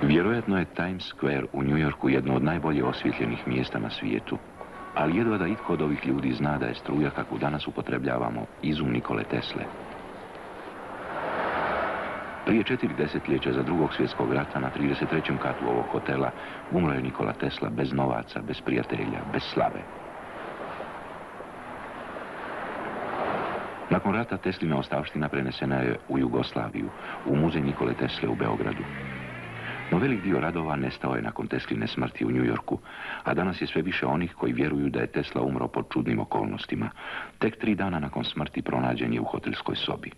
Vjerojatno je Times Square u New Yorku jedno od najbolje osvjetljenih mjesta na svijetu, ali jedva da itko od ovih ljudi zna da je struja kakvu danas upotrebljavamo izum Nikole Tesle. Prije 4 desetljeća za Drugog svjetskog rata na 33. katu ovog hotela umro je Nikola Tesla bez novaca, bez prijatelja, bez slave. Nakon rata Teslina ostavština prenesena je u Jugoslaviju, u muzej Nikole Tesle u Beogradu. No velik dio radova nestao je nakon Tesline smrti u New Yorku, a danas je sve više onih koji vjeruju da je Tesla umro pod čudnim okolnostima. Tek 3 dana nakon smrti pronađen je u hotelskoj sobi.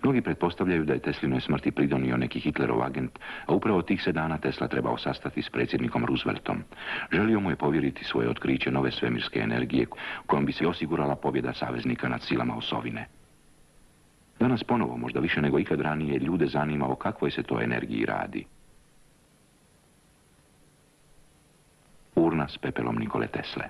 Mnogi pretpostavljaju da je Teslinoj smrti pridonio neki Hitlerov agent, a upravo tih se dana Tesla trebao sastati s predsjednikom Rooseveltom. Želio mu je povjeriti svoje otkriće nove svemirske energije, kojom bi se osigurala pobjeda saveznika nad silama osovine. Danas ponovo, možda više nego ikad ranije, ljude zanima o kakvoj se to energiji radi. Urna s pepelom Nikole Tesle.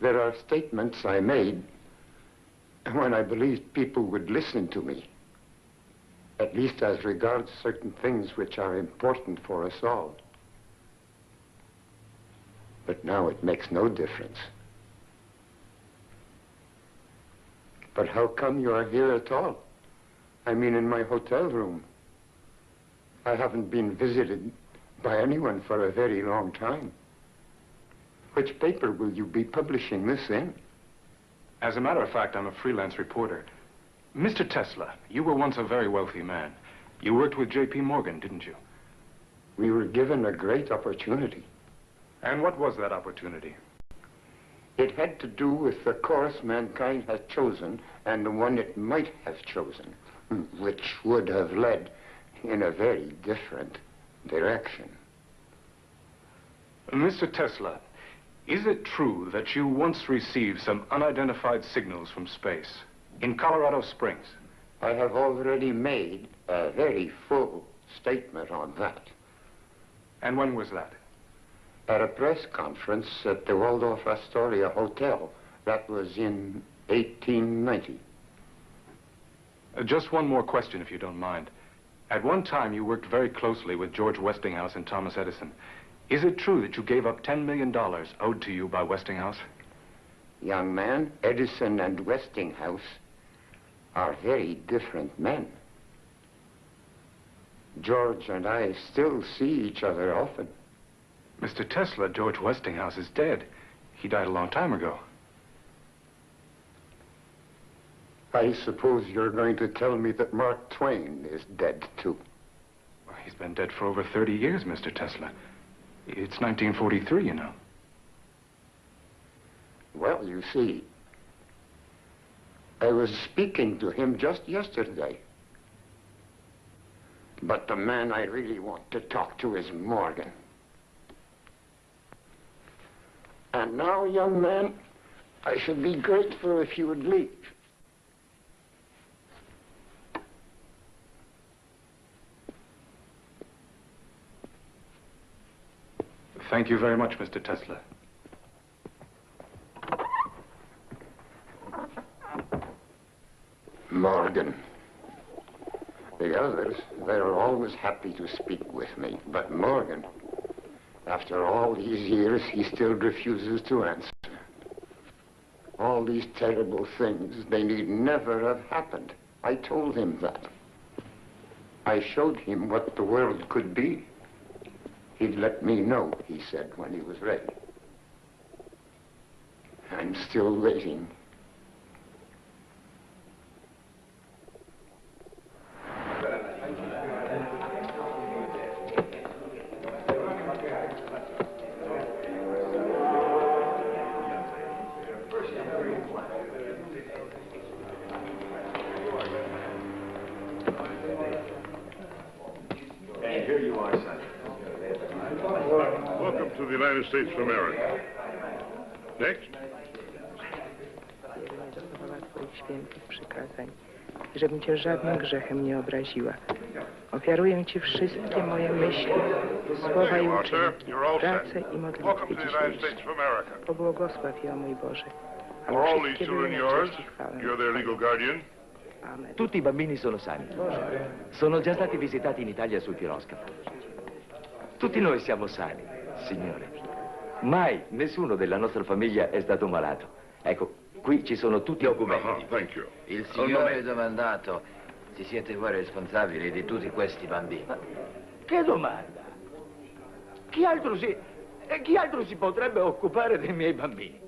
There are statements I made when I believed people would listen to me, at least as regards certain things which are important for us all. But now it makes no difference. But how come you are here at all? I mean, in my hotel room. I haven't been visited by anyone for a very long time. Which paper will you be publishing this in? As a matter of fact, I'm a freelance reporter. Mr. Tesla, you were once a very wealthy man. You worked with J.P. Morgan, didn't you? We were given a great opportunity. And what was that opportunity? It had to do with the course mankind had chosen and the one it might have chosen, which would have led in a very different direction. Mr. Tesla, is it true that you once received some unidentified signals from space in Colorado Springs? I have already made a very full statement on that. And when was that? At a press conference at the Waldorf Astoria Hotel. That was in 1890. Just one more question, if you don't mind. At one time, you worked very closely with George Westinghouse and Thomas Edison. Is it true that you gave up $10 million owed to you by Westinghouse? Young man, Edison and Westinghouse are very different men. George and I still see each other often. Mr. Tesla, George Westinghouse is dead. He died a long time ago. I suppose you're going to tell me that Mark Twain is dead, too. Well, he's been dead for over 30 years, Mr. Tesla. It's 1943, you know. Well, you see, I was speaking to him just yesterday. But the man I really want to talk to is Morgan. And now, young man, I should be grateful if you would leave. Thank you very much, Mr. Tesla. Morgan. The others, they're always happy to speak with me. But Morgan, after all these years, he still refuses to answer. All these terrible things, they need never have happened. I told him that. I showed him what the world could be. He'd let me know, he said, when he was ready. I'm still waiting. United States of America. Next. Nie dochowała twoich świętych przykazań, żebym cię żadnym grzechem nie obraziła. Ofiaruję ci wszystkie moje myśli, słowa i uczynki, pracę i modlitwy dzisiejsze. Pobłogosław je, o mój Boże. Are all these children yours? You're their legal guardian? Amen. Tutti i bambini sono sani. Sono già stati visitati in Italia sul piroscafo. Tutti noi siamo sani, signore. Mai nessuno della nostra famiglia è stato malato. Ecco, qui ci sono tutti i documenti. Thank you. Il signore domandato se siete voi responsabili di tutti questi bambini. Ma che domanda? Chi altro si potrebbe occupare dei miei bambini?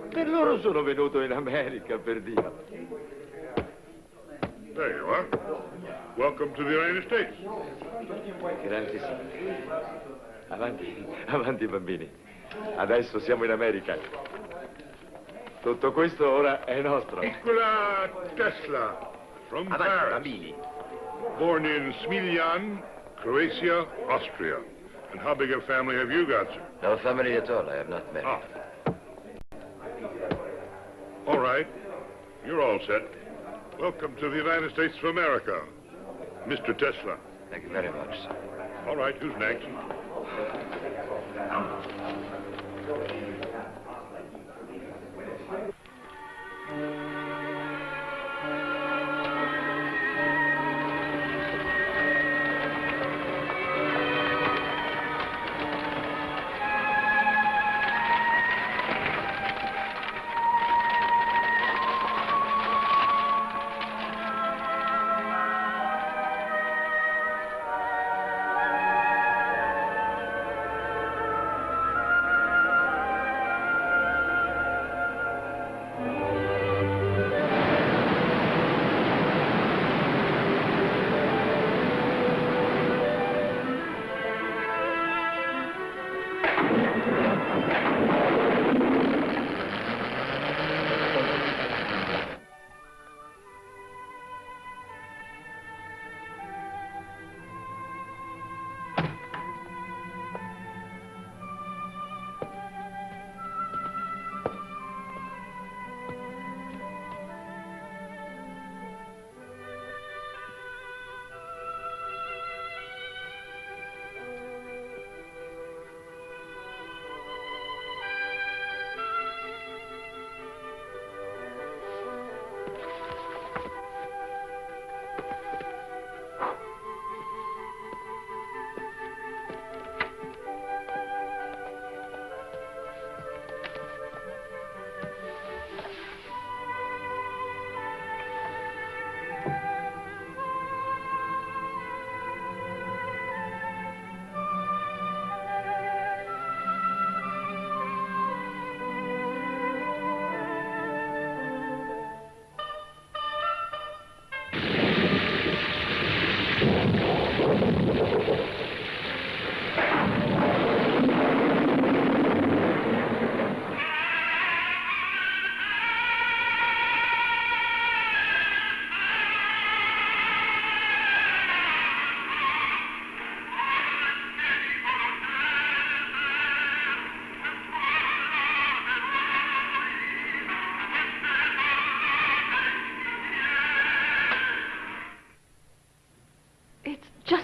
Per loro sono venuto in America, per Dio. There you are. Welcome to the United States. Grazie, signore. Avanti, avanti, bambini. Adesso siamo in America. Tutto questo ora è nostro. Nikola Tesla, from Avanti, Paris. bambini. Born in Smiljan, Croatia, Austria. And how big a family have you got, sir? No family at all. I have not married. Ah. All right. You're all set. Welcome to the United States of America, Mr. Tesla. Thank you very much, sir. All right, who's next?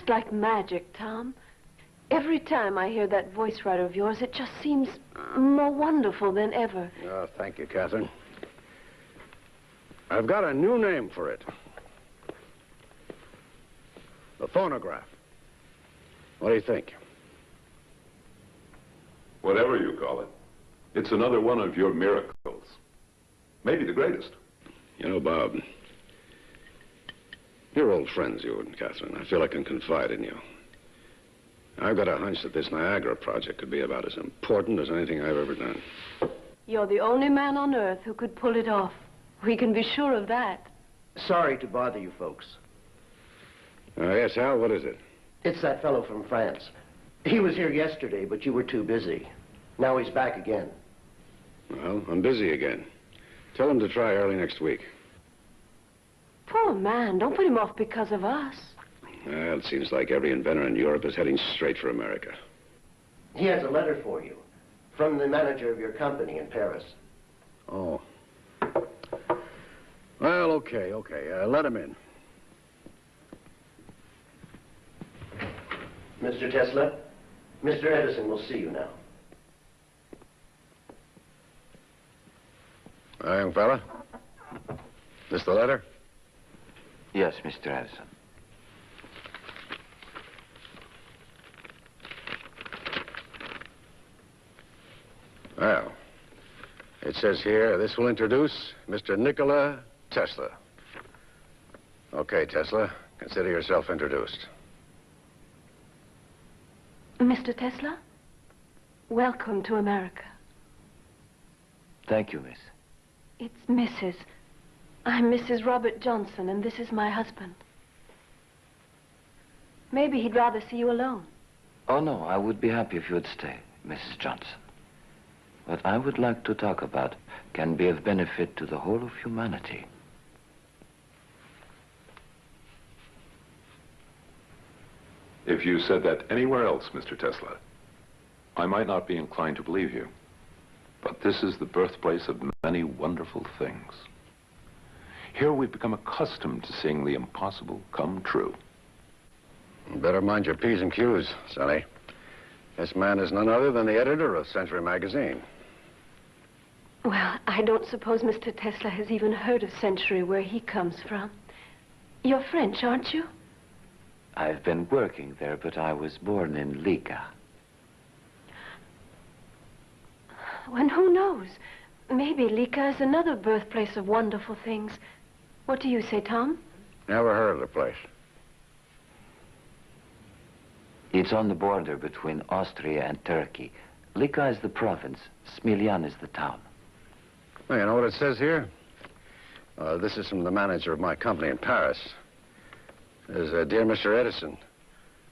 It's like magic, Tom. Every time I hear that voice writer of yours, it just seems more wonderful than ever. Oh, thank you, Katharine. I've got a new name for it. The phonograph. What do you think? Whatever you call it, it's another one of your miracles. Maybe the greatest. You know, Bob, you're old friends, you and Katharine. I feel I can confide in you. I've got a hunch that this Niagara project could be about as important as anything I've ever done. You're the only man on Earth who could pull it off. We can be sure of that. Sorry to bother you folks. Yes, Al, what is it? It's that fellow from France. He was here yesterday, but you were too busy. Now he's back again. Well, I'm busy again. Tell him to try early next week. Poor man, don't put him off because of us. Well, it seems like every inventor in Europe is heading straight for America. He has a letter for you from the manager of your company in Paris. Oh. Well, okay. Let him in. Mr. Tesla, Mr. Edison will see you now. Young fella. This the letter? Yes, Mr. Edison. Well, it says here, this will introduce Mr. Nikola Tesla. Okay, Tesla, consider yourself introduced. Mr. Tesla, welcome to America. Thank you, miss. It's Mrs. I'm Mrs. Robert Johnson, and this is my husband. Maybe he'd rather see you alone. Oh, no, I would be happy if you would stay, Mrs. Johnson. What I would like to talk about can be of benefit to the whole of humanity. If you said that anywhere else, Mr. Tesla, I might not be inclined to believe you. But this is the birthplace of many wonderful things. Here we've become accustomed to seeing the impossible come true. You better mind your P's and Q's, Sonny. This man is none other than the editor of Century magazine. Well, I don't suppose Mr. Tesla has even heard of Century, where he comes from. You're French, aren't you? I've been working there, but I was born in Liga. And who knows? Maybe Liga is another birthplace of wonderful things. What do you say, Tom? Never heard of the place. It's on the border between Austria and Turkey. Liga is the province. Smiljan is the town. Well, you know what it says here? This is from the manager of my company in Paris. It says, Dear Mr. Edison,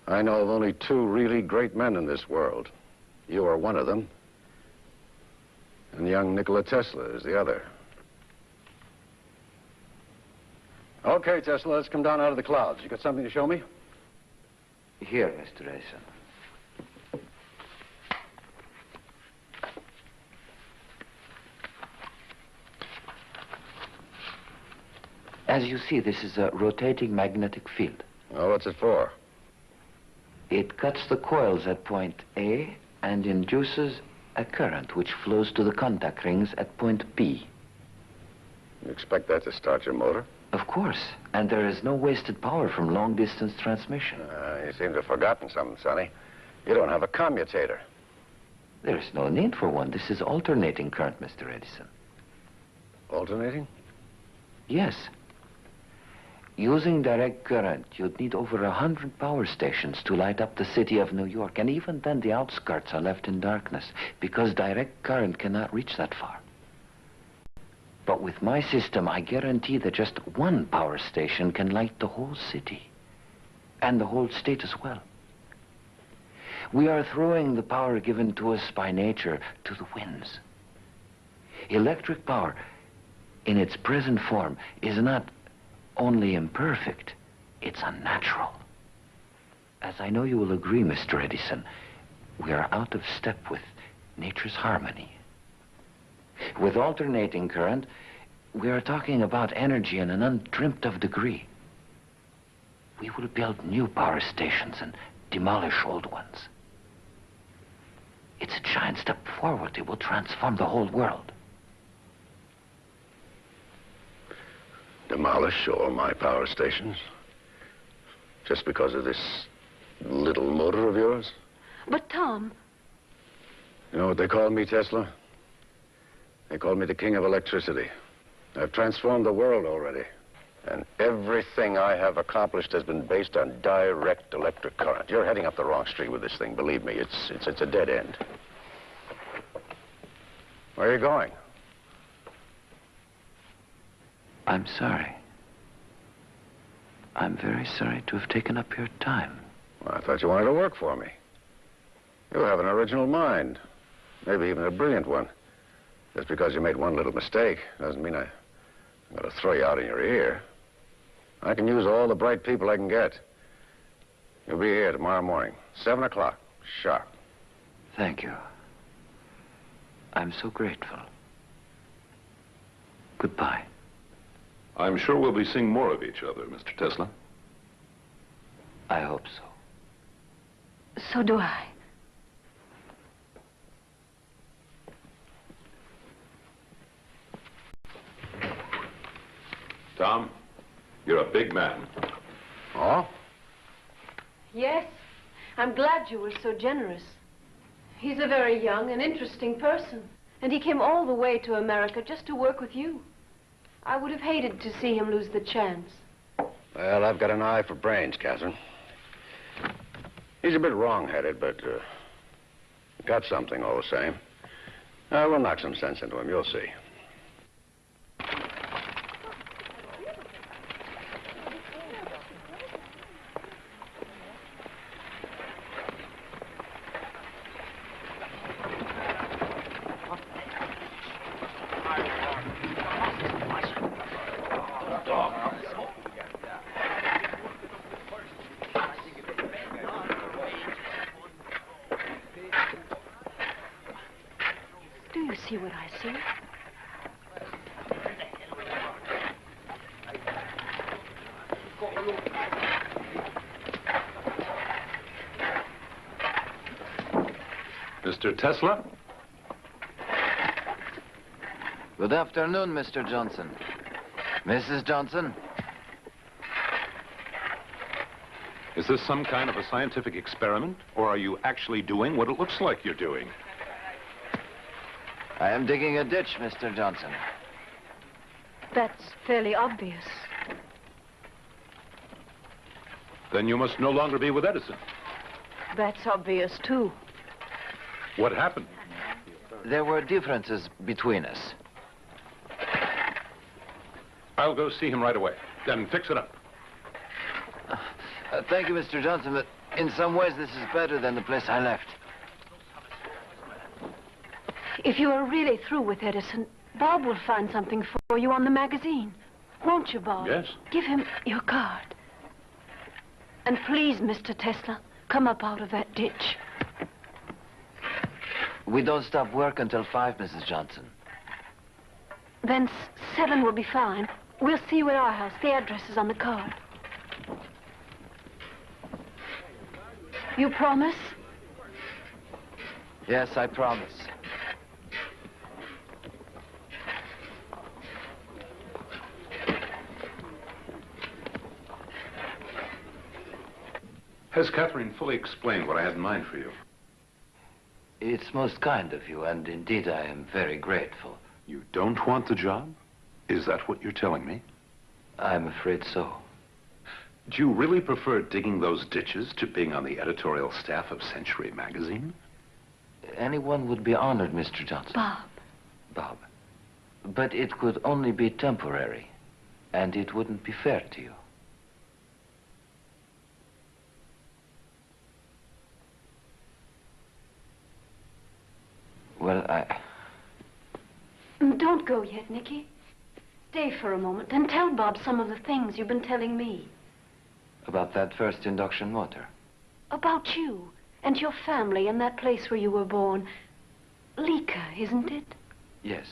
I know of only two really great men in this world. You are one of them, and young Nikola Tesla is the other. Okay, Tesla, let's come down out of the clouds. You got something to show me? Here, Mr. Edison. As you see, this is a rotating magnetic field. Oh, what's it for? It cuts the coils at point A and induces a current which flows to the contact rings at point B. You expect that to start your motor? Of course. And there is no wasted power from long-distance transmission. You seem to have forgotten something, Sonny. You don't have a commutator. There is no need for one. This is alternating current, Mr. Edison. Alternating? Yes. Using direct current, you'd need over 100 power stations to light up the city of New York. And even then, the outskirts are left in darkness because direct current cannot reach that far. But with my system, I guarantee that just one power station can light the whole city and the whole state as well. We are throwing the power given to us by nature to the winds. Electric power, in its present form, is not only imperfect, it's unnatural. As I know you will agree, Mr. Edison, we are out of step with nature's harmony. With alternating current, we are talking about energy in an undreamt of degree. We will build new power stations and demolish old ones. It's a giant step forward. It will transform the whole world. Demolish all my power stations? Just because of this little motor of yours? But, Tom... You know what they call me, Tesla? They call me the king of electricity. I've transformed the world already. And everything I have accomplished has been based on direct electric current. You're heading up the wrong street with this thing. Believe me, it's a dead end. Where are you going? I'm sorry. I'm very sorry to have taken up your time. Well, I thought you wanted to work for me. You have an original mind. Maybe even a brilliant one. Just because you made one little mistake doesn't mean I'm going to throw you out in your ear. I can use all the bright people I can get. You'll be here tomorrow morning, 7 o'clock, sharp. Thank you. I'm so grateful. Goodbye. I'm sure we'll be seeing more of each other, Mr. Tesla. I hope so. So do I. Tom, you're a big man. Oh? Yes. I'm glad you were so generous. He's a very young and interesting person. And he came all the way to America just to work with you. I would have hated to see him lose the chance. Well, I've got an eye for brains, Katharine. He's a bit wrong-headed, but got something all the same. We'll knock some sense into him, you'll see. See what I see? Mr. Tesla? Good afternoon, Mr. Johnson. Mrs. Johnson? Is this some kind of a scientific experiment, or are you actually doing what it looks like you're doing? I am digging a ditch, Mr. Johnson. That's fairly obvious. Then you must no longer be with Edison. That's obvious, too. What happened? There were differences between us. I'll go see him right away, then fix it up. Thank you, Mr. Johnson, but in some ways this is better than the place I left. If you are really through with Edison, Bob will find something for you on the magazine. Won't you, Bob? Yes. Give him your card. And please, Mr. Tesla, come up out of that ditch. We don't stop work until 5, Mrs. Johnson. Then 7 will be fine. We'll see you at our house. The address is on the card. You promise? Yes, I promise. Has Katharine fully explained what I had in mind for you? It's most kind of you, and indeed I am very grateful. You don't want the job? Is that what you're telling me? I'm afraid so. Do you really prefer digging those ditches to being on the editorial staff of Century magazine? Anyone would be honored, Mr. Johnson. Bob. Bob. But it could only be temporary, and it wouldn't be fair to you. Well, Don't go yet, Nicky. Stay for a moment and tell Bob some of the things you've been telling me. About that first induction motor? About you and your family and that place where you were born. Lika, isn't it? Yes.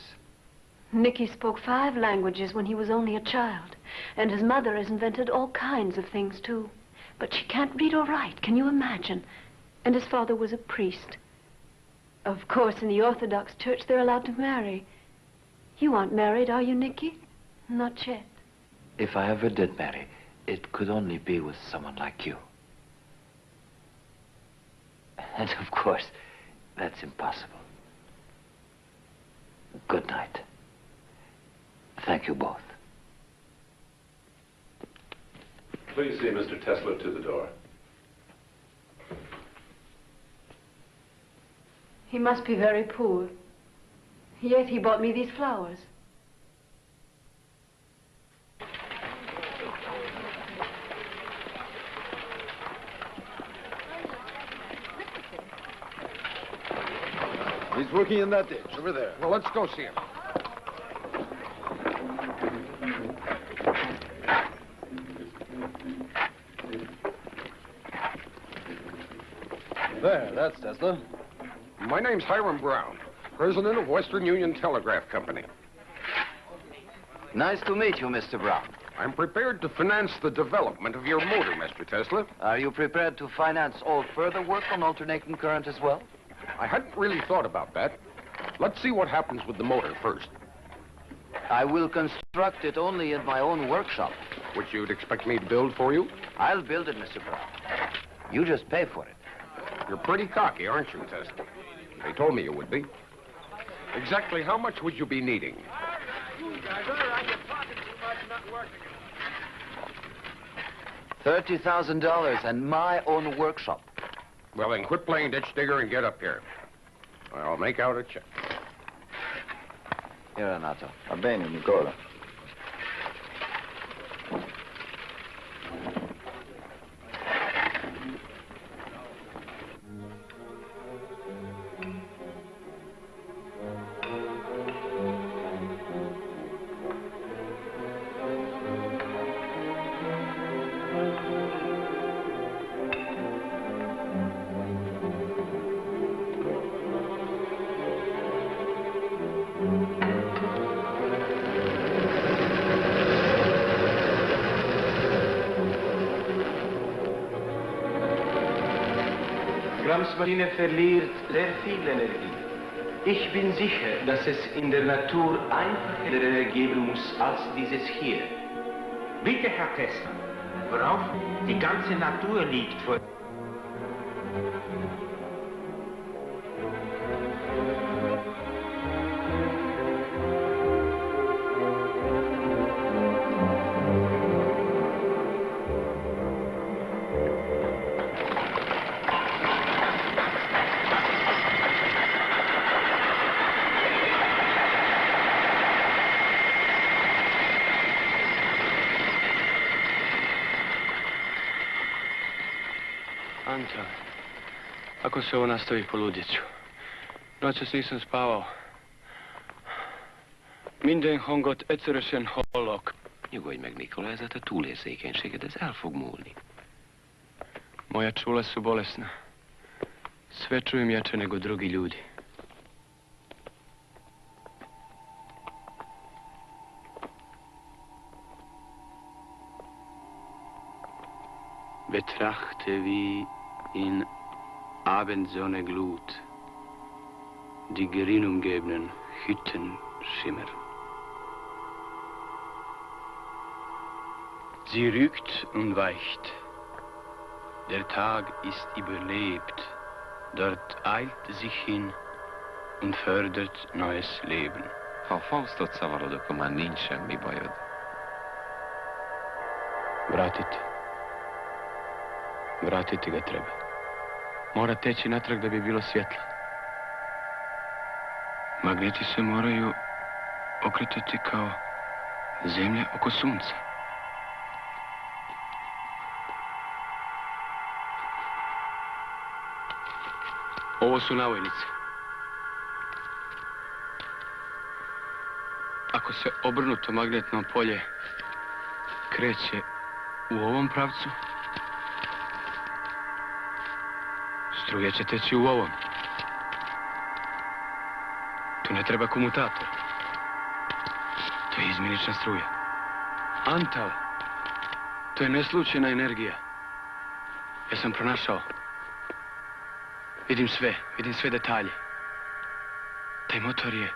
Nicky spoke 5 languages when he was only a child. And his mother has invented all kinds of things, too. But she can't read or write, can you imagine? And his father was a priest. Of course, in the Orthodox Church, they're allowed to marry. You aren't married, are you, Nicky? Not yet. If I ever did marry, it could only be with someone like you. And of course, that's impossible. Good night. Thank you both. Please see Mr. Tesla to the door. He must be very poor. Yet he bought me these flowers. He's working in that ditch, over there. Well, let's go see him. There, that's Tesla. My name's Hiram Brown, president of Western Union Telegraph Company. Nice to meet you, Mr. Brown. I'm prepared to finance the development of your motor, Mr. Tesla. Are you prepared to finance all further work on alternating current as well? I hadn't really thought about that. Let's see what happens with the motor first. I will construct it only in my own workshop. Which you'd expect me to build for you? I'll build it, Mr. Brown. You just pay for it. You're pretty cocky, aren't you, Tesla? They told me you would be. Exactly how much would you be needing? You guys, all right, you're talking too much, not working. $30,000 and my own workshop. Well, then quit playing ditch digger and get up here. I'll make out a check. Here, Renato. Va bene, Nicola. Maschine verliert sehr viel Energie. Ich bin sicher, dass es in der Natur einfacher geben muss als dieses hier. Bitte, Herr Tesla, worauf die ganze Natur liegt vor... Ako se ovo nastavi, poludjet ću. Noćas nisam spavao. Minden hangot egyszerűen hallok. Nyugodj meg, Nikola, ez a te túlérzékenységed, ez el fog múlni. Moja čula su bolesna. Sve čujem jače nego drugi ljudi. Betrachte wie in Abendsonne Glut die gerinnumgebenen Hütten schimmern. Sie rückt und weicht. Der Tag ist überlebt. Dort eilt sich hin und fördert neues Leben. Ha Faustot szavarod, akkor már nincs semmi bajod. Vratiti ga treba. Mora teći natrag da bi bilo svjetlo. Magneti se moraju okretati kao zemlja oko sunca. Ovo su navojnice. Ako se obrnuto magnetno polje kreće u ovom pravcu, struja će teći u ovom. Tu ne treba komutator. To je izmjenična struja. Antal, to je neslučajna energija. Ja sam pronašao. Vidim sve detalje. Taj motor je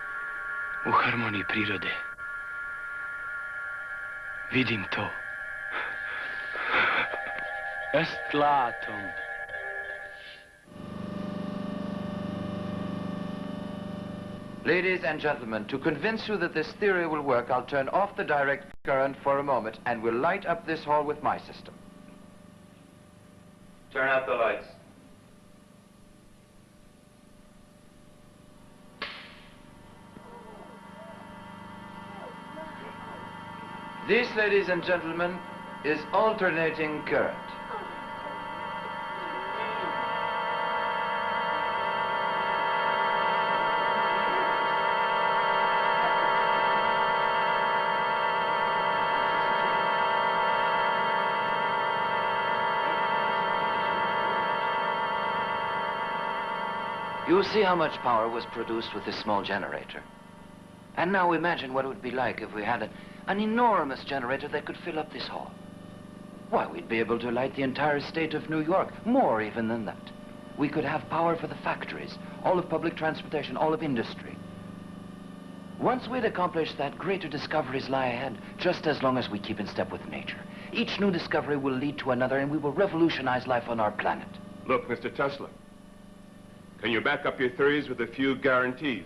u harmoniji prirode. Vidim to. Est latum. Ladies and gentlemen, to convince you that this theory will work, I'll turn off the direct current for a moment and we'll light up this hall with my system. Turn out the lights. This, ladies and gentlemen, is alternating current. You see how much power was produced with this small generator. And now imagine what it would be like if we had an enormous generator that could fill up this hall. Why, we'd be able to light the entire state of New York, more even than that. We could have power for the factories, all of public transportation, all of industry. Once we'd accomplished that, greater discoveries lie ahead, just as long as we keep in step with nature. Each new discovery will lead to another, and we will revolutionize life on our planet. Look, Mr. Tesla, can you back up your theories with a few guarantees?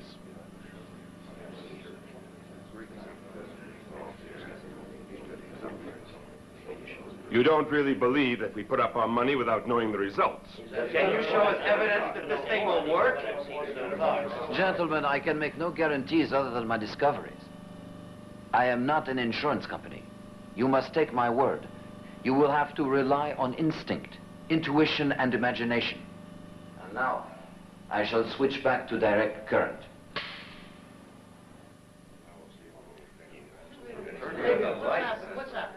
You don't really believe that we put up our money without knowing the results. Can you show us evidence that this thing will work? Gentlemen, I can make no guarantees other than my discoveries. I am not an insurance company. You must take my word. You will have to rely on instinct, intuition, and imagination. And now, I shall switch back to direct current. What's that?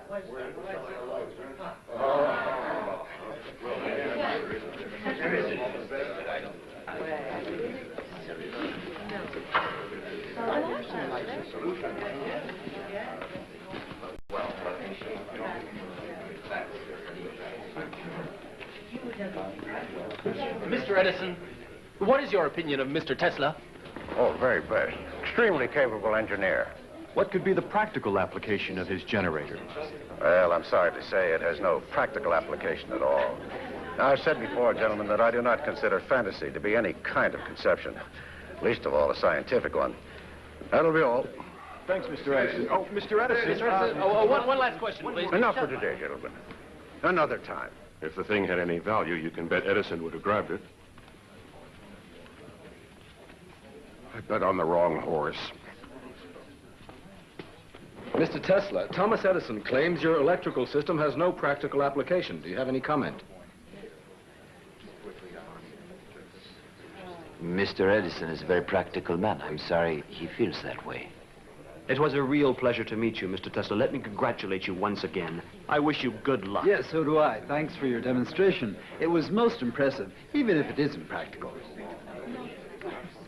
Mr. Edison, what is your opinion of Mr. Tesla? Oh, very best. Extremely capable engineer. What could be the practical application of his generator? Well, I'm sorry to say it has no practical application at all. Now, I've said before, gentlemen, that I do not consider fantasy to be any kind of conception, least of all a scientific one. That'll be all. Thanks, Mr. Edison. Oh, Mr. Edison. Mr. Edison, one last question, please. Enough for today, gentlemen. Another time. If the thing had any value, you can bet Edison would have grabbed it. I bet on the wrong horse. Mr. Tesla, Thomas Edison claims your electrical system has no practical application. Do you have any comment? Mr. Edison is a very practical man. I'm sorry he feels that way. It was a real pleasure to meet you, Mr. Tesla. Let me congratulate you once again. I wish you good luck. Yes, so do I. Thanks for your demonstration. It was most impressive, even if it isn't practical.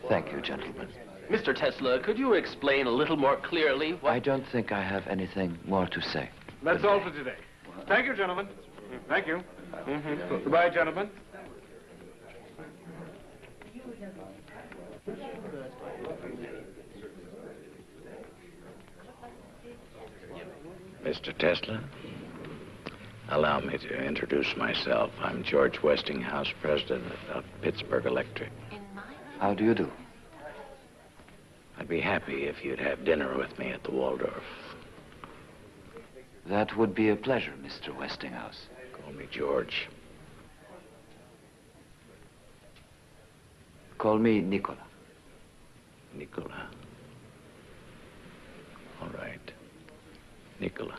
Thank you, gentlemen. Mr. Tesla, could you explain a little more clearly what... I don't think I have anything more to say. That's all for today. Thank you, gentlemen. Thank you. Goodbye, gentlemen. Mr. Tesla, allow me to introduce myself. I'm George Westinghouse, president of Pittsburgh Electric. How do you do? I'd be happy if you'd have dinner with me at the Waldorf. That would be a pleasure, Mr. Westinghouse. Call me George. Call me Nikola. Nikola. All right. Nikola.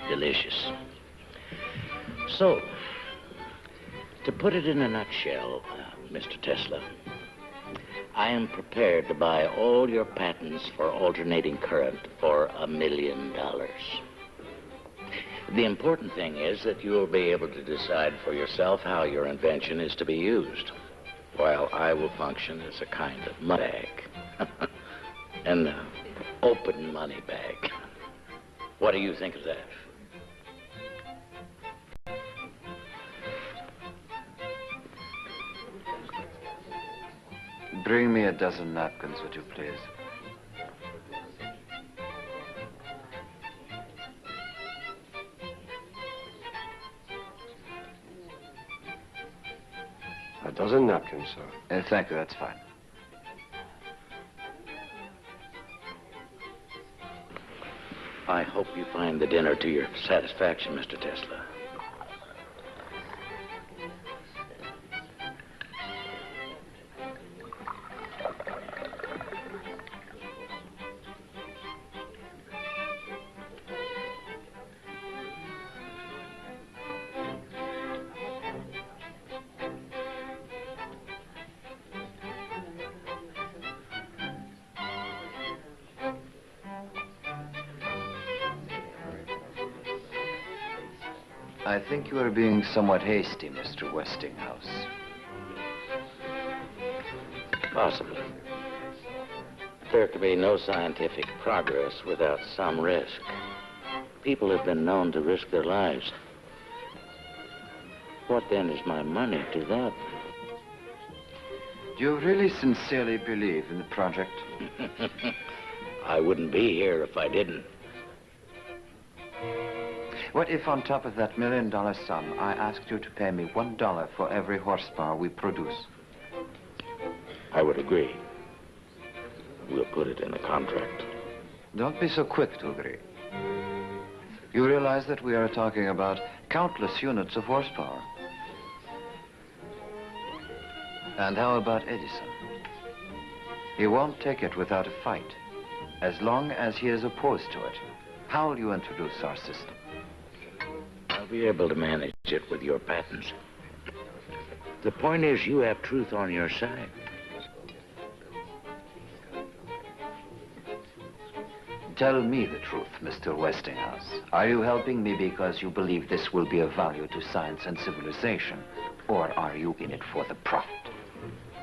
Delicious. So, to put it in a nutshell, Mr. Tesla. I am prepared to buy all your patents for alternating current for $1 million. The important thing is that you'll be able to decide for yourself how your invention is to be used, while I will function as a kind of money bag. An open money bag. What do you think of that? Bring me a dozen napkins, would you please? A dozen napkins, sir. Thank you, that's fine. I hope you find the dinner to your satisfaction, Mr. Tesla. I think you are being somewhat hasty, Mr. Westinghouse. Possibly. There can be no scientific progress without some risk. People have been known to risk their lives. What then is my money to that? Do you really sincerely believe in the project? I wouldn't be here if I didn't. What if on top of that $1 million sum, I asked you to pay me $1 for every horsepower we produce? I would agree. We'll put it in the contract. Don't be so quick to agree. You realize that we are talking about countless units of horsepower. And how about Edison? He won't take it without a fight. As long as he is opposed to it, how will you introduce our system? I'll be able to manage it with your patents. The point is, you have truth on your side. Tell me the truth, Mr. Westinghouse. Are you helping me because you believe this will be of value to science and civilization? Or are you in it for the profit?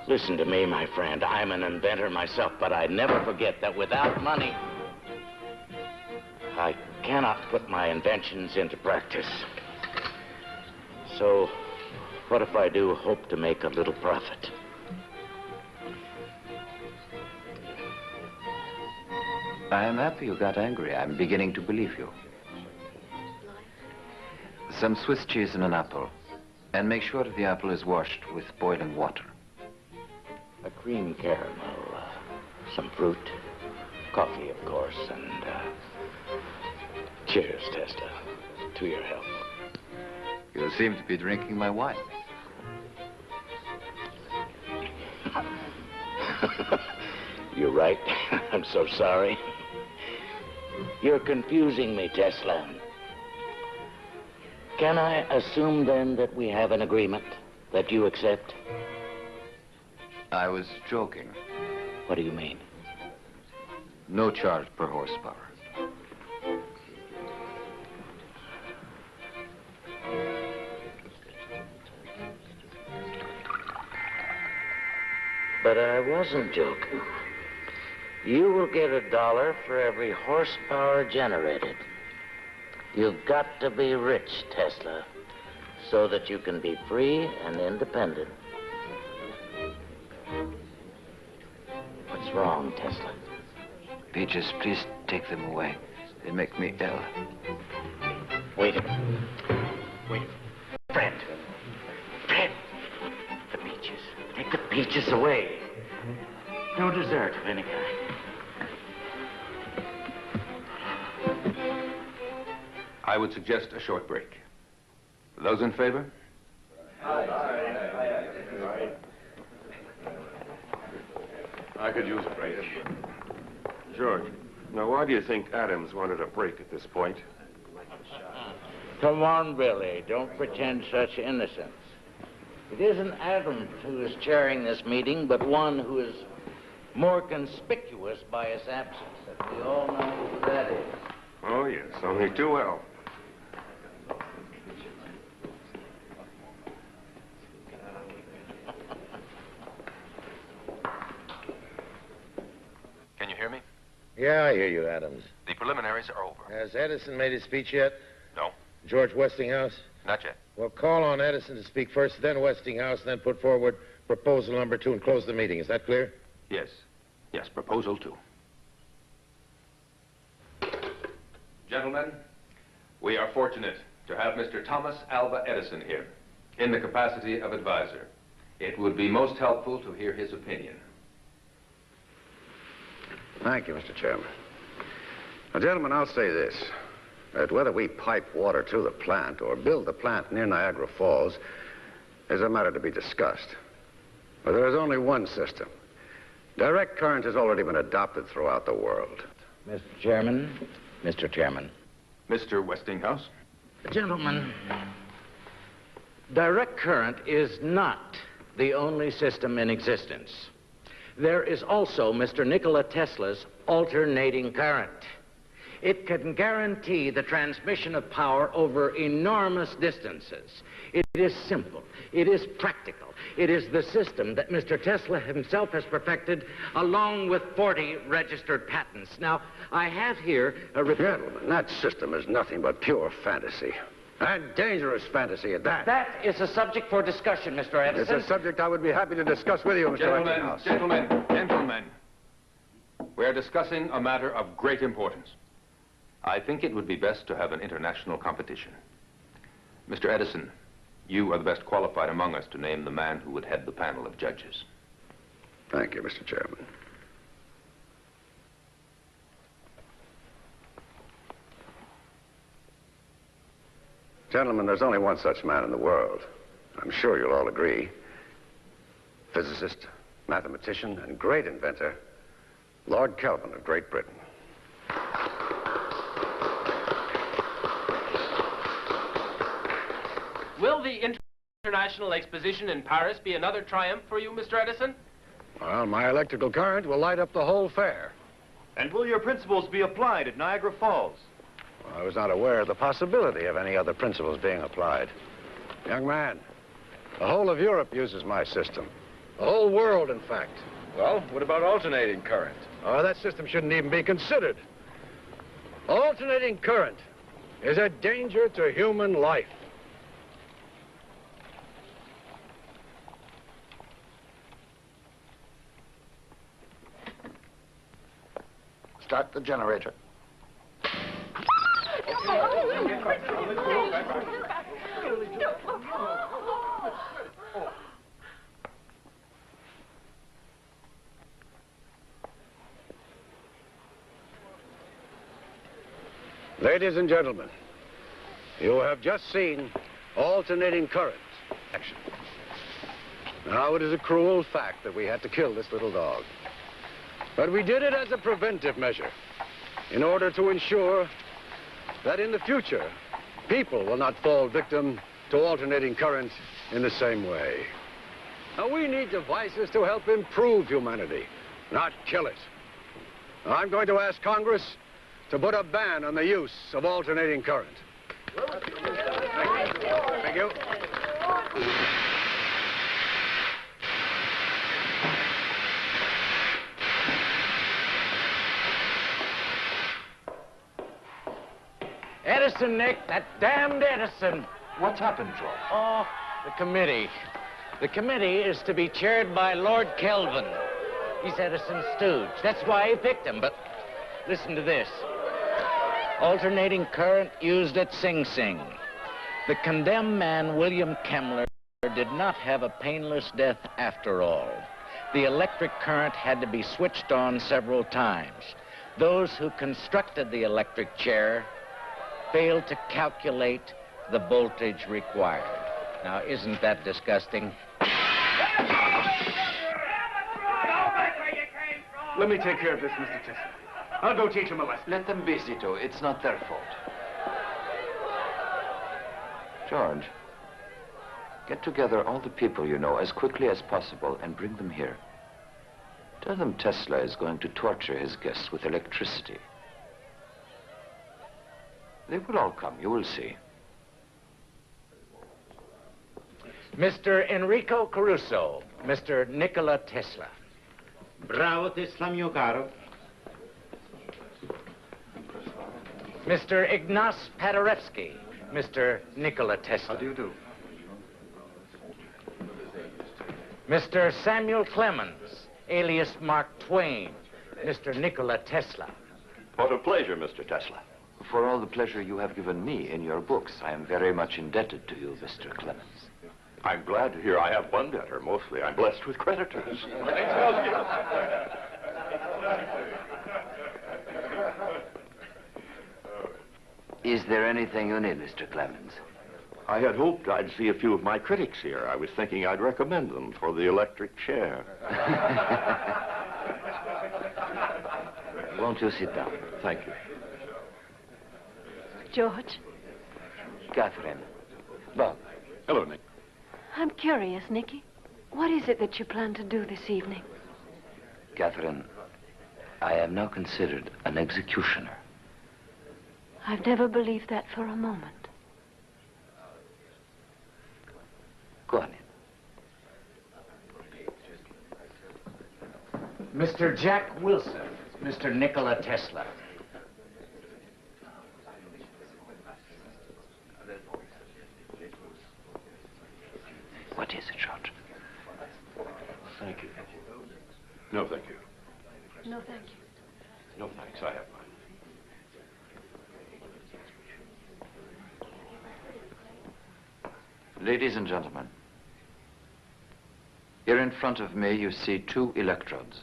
Listen to me, my friend. I'm an inventor myself, but I never forget that without money, I cannot put my inventions into practice. So, what if I do hope to make a little profit? I am happy you got angry. I'm beginning to believe you. Some Swiss cheese and an apple. And make sure the apple is washed with boiling water. A cream caramel, some fruit, coffee, of course, and cheers, Tesla, to your health. You seem to be drinking my wine. You're right. I'm so sorry. You're confusing me, Tesla. Can I assume, then, that we have an agreement that you accept? I was joking. What do you mean? No charge per horsepower. But I wasn't joking. You will get $1 for every horsepower generated. You've got to be rich, Tesla, so that you can be free and independent. What's wrong, Tesla? Peaches, please take them away. They make me ill. Wait a minute. Wait. Fred. Fred. The peaches. Take the peaches away. No dessert of any kind. I would suggest a short break. Those in favor? I could use a break. George, now why do you think Adams wanted a break at this point? Come on, Billy. Don't pretend such innocence. It isn't Adams who is chairing this meeting, but one who is more conspicuous by his absence. And we all know who that is. Oh, yes, only too well. Can you hear me? Yeah, I hear you, Adams. The preliminaries are over. Has Edison made his speech yet? No, George Westinghouse? not yet. Well, call on Edison to speak first, then Westinghouse, then put forward proposal number 2 and close the meeting. Is that clear? Yes. Yes, proposal 2. Gentlemen, we are fortunate to have Mr. Thomas Alva Edison here in the capacity of advisor. It would be most helpful to hear his opinion. Thank you, Mr. Chairman. Now, gentlemen, I'll say this, that whether we pipe water to the plant or build the plant near Niagara Falls is a matter to be discussed. But there is only one system. Direct current has already been adopted throughout the world. Mr. Chairman, Mr. Chairman. Mr. Westinghouse? Gentlemen, direct current is not the only system in existence. There is also Mr. Nikola Tesla's alternating current. It can guarantee the transmission of power over enormous distances. It is simple. It is practical. It is the system that Mr. Tesla himself has perfected, along with 40 registered patents. Now, I have here a... Gentlemen, that system is nothing but pure fantasy. And dangerous fantasy at that. That is a subject for discussion, Mr. Edison. It's a subject I would be happy to discuss with you, Mr. Westinghouse. Gentlemen. We are discussing a matter of great importance. I think it would be best to have an international competition. Mr. Edison, you are the best qualified among us to name the man who would head the panel of judges. Thank you, Mr. Chairman. Gentlemen, there's only one such man in the world. I'm sure you'll all agree. Physicist, mathematician, and great inventor, Lord Kelvin of Great Britain. Will the International Exposition in Paris be another triumph for you, Mr. Edison? Well, my electrical current will light up the whole fair. And will your principles be applied at Niagara Falls? Well, I was not aware of the possibility of any other principles being applied. Young man, the whole of Europe uses my system. The whole world, in fact. Well, what about alternating current? Oh, that system shouldn't even be considered. Alternating current is a danger to human life. Start the generator. Ladies and gentlemen, you have just seen alternating current action. Now, it is a cruel fact that we had to kill this little dog. But we did it as a preventive measure in order to ensure that in the future, people will not fall victim to alternating current in the same way. Now, we need devices to help improve humanity, not kill it. Now, I'm going to ask Congress to put a ban on the use of alternating current. Thank you. Edison, Nick, that damned Edison. What's happened, George? Oh, the committee. The committee is to be chaired by Lord Kelvin. He's Edison's stooge. That's why he picked him, but listen to this. Alternating current used at Sing Sing. The condemned man, William Kemmler, did not have a painless death after all. The electric current had to be switched on several times. Those who constructed the electric chair failed to calculate the voltage required. Now, isn't that disgusting? Let me take care of this, Mr. Tesla. I'll go teach them a lesson. Let them be, Zito. It's not their fault. George, Get together all the people you know as quickly as possible and bring them here. Tell them Tesla is going to torture his guests with electricity. They will all come, you will see. Mr. Enrico Caruso, Mr. Nikola Tesla. Bravo Tesla, mio caro. Mr. Ignace Paderewski, Mr. Nikola Tesla. How do you do? Mr. Samuel Clemens, alias Mark Twain, Mr. Nikola Tesla. What a pleasure, Mr. Tesla. For all the pleasure you have given me in your books, I am very much indebted to you, Mr. Clemens. I'm glad to hear I have one debtor. Mostly I'm blessed with creditors. Is there anything you need, Mr. Clemens? I had hoped I'd see a few of my critics here. I was thinking I'd recommend them for the electric chair. Won't you sit down? Thank you. George? Katharine. Bob. Hello, Nick. I'm curious, Nicky. What is it that you plan to do this evening? Katharine, I am now considered an executioner. I've never believed that for a moment. Go on in. Mr. Jack Wilson, Mr. Nikola Tesla. What is it, George? Thank you. No, thank you. No, thank you. No, thanks. I have mine. Ladies and gentlemen, here in front of me you see 2 electrodes.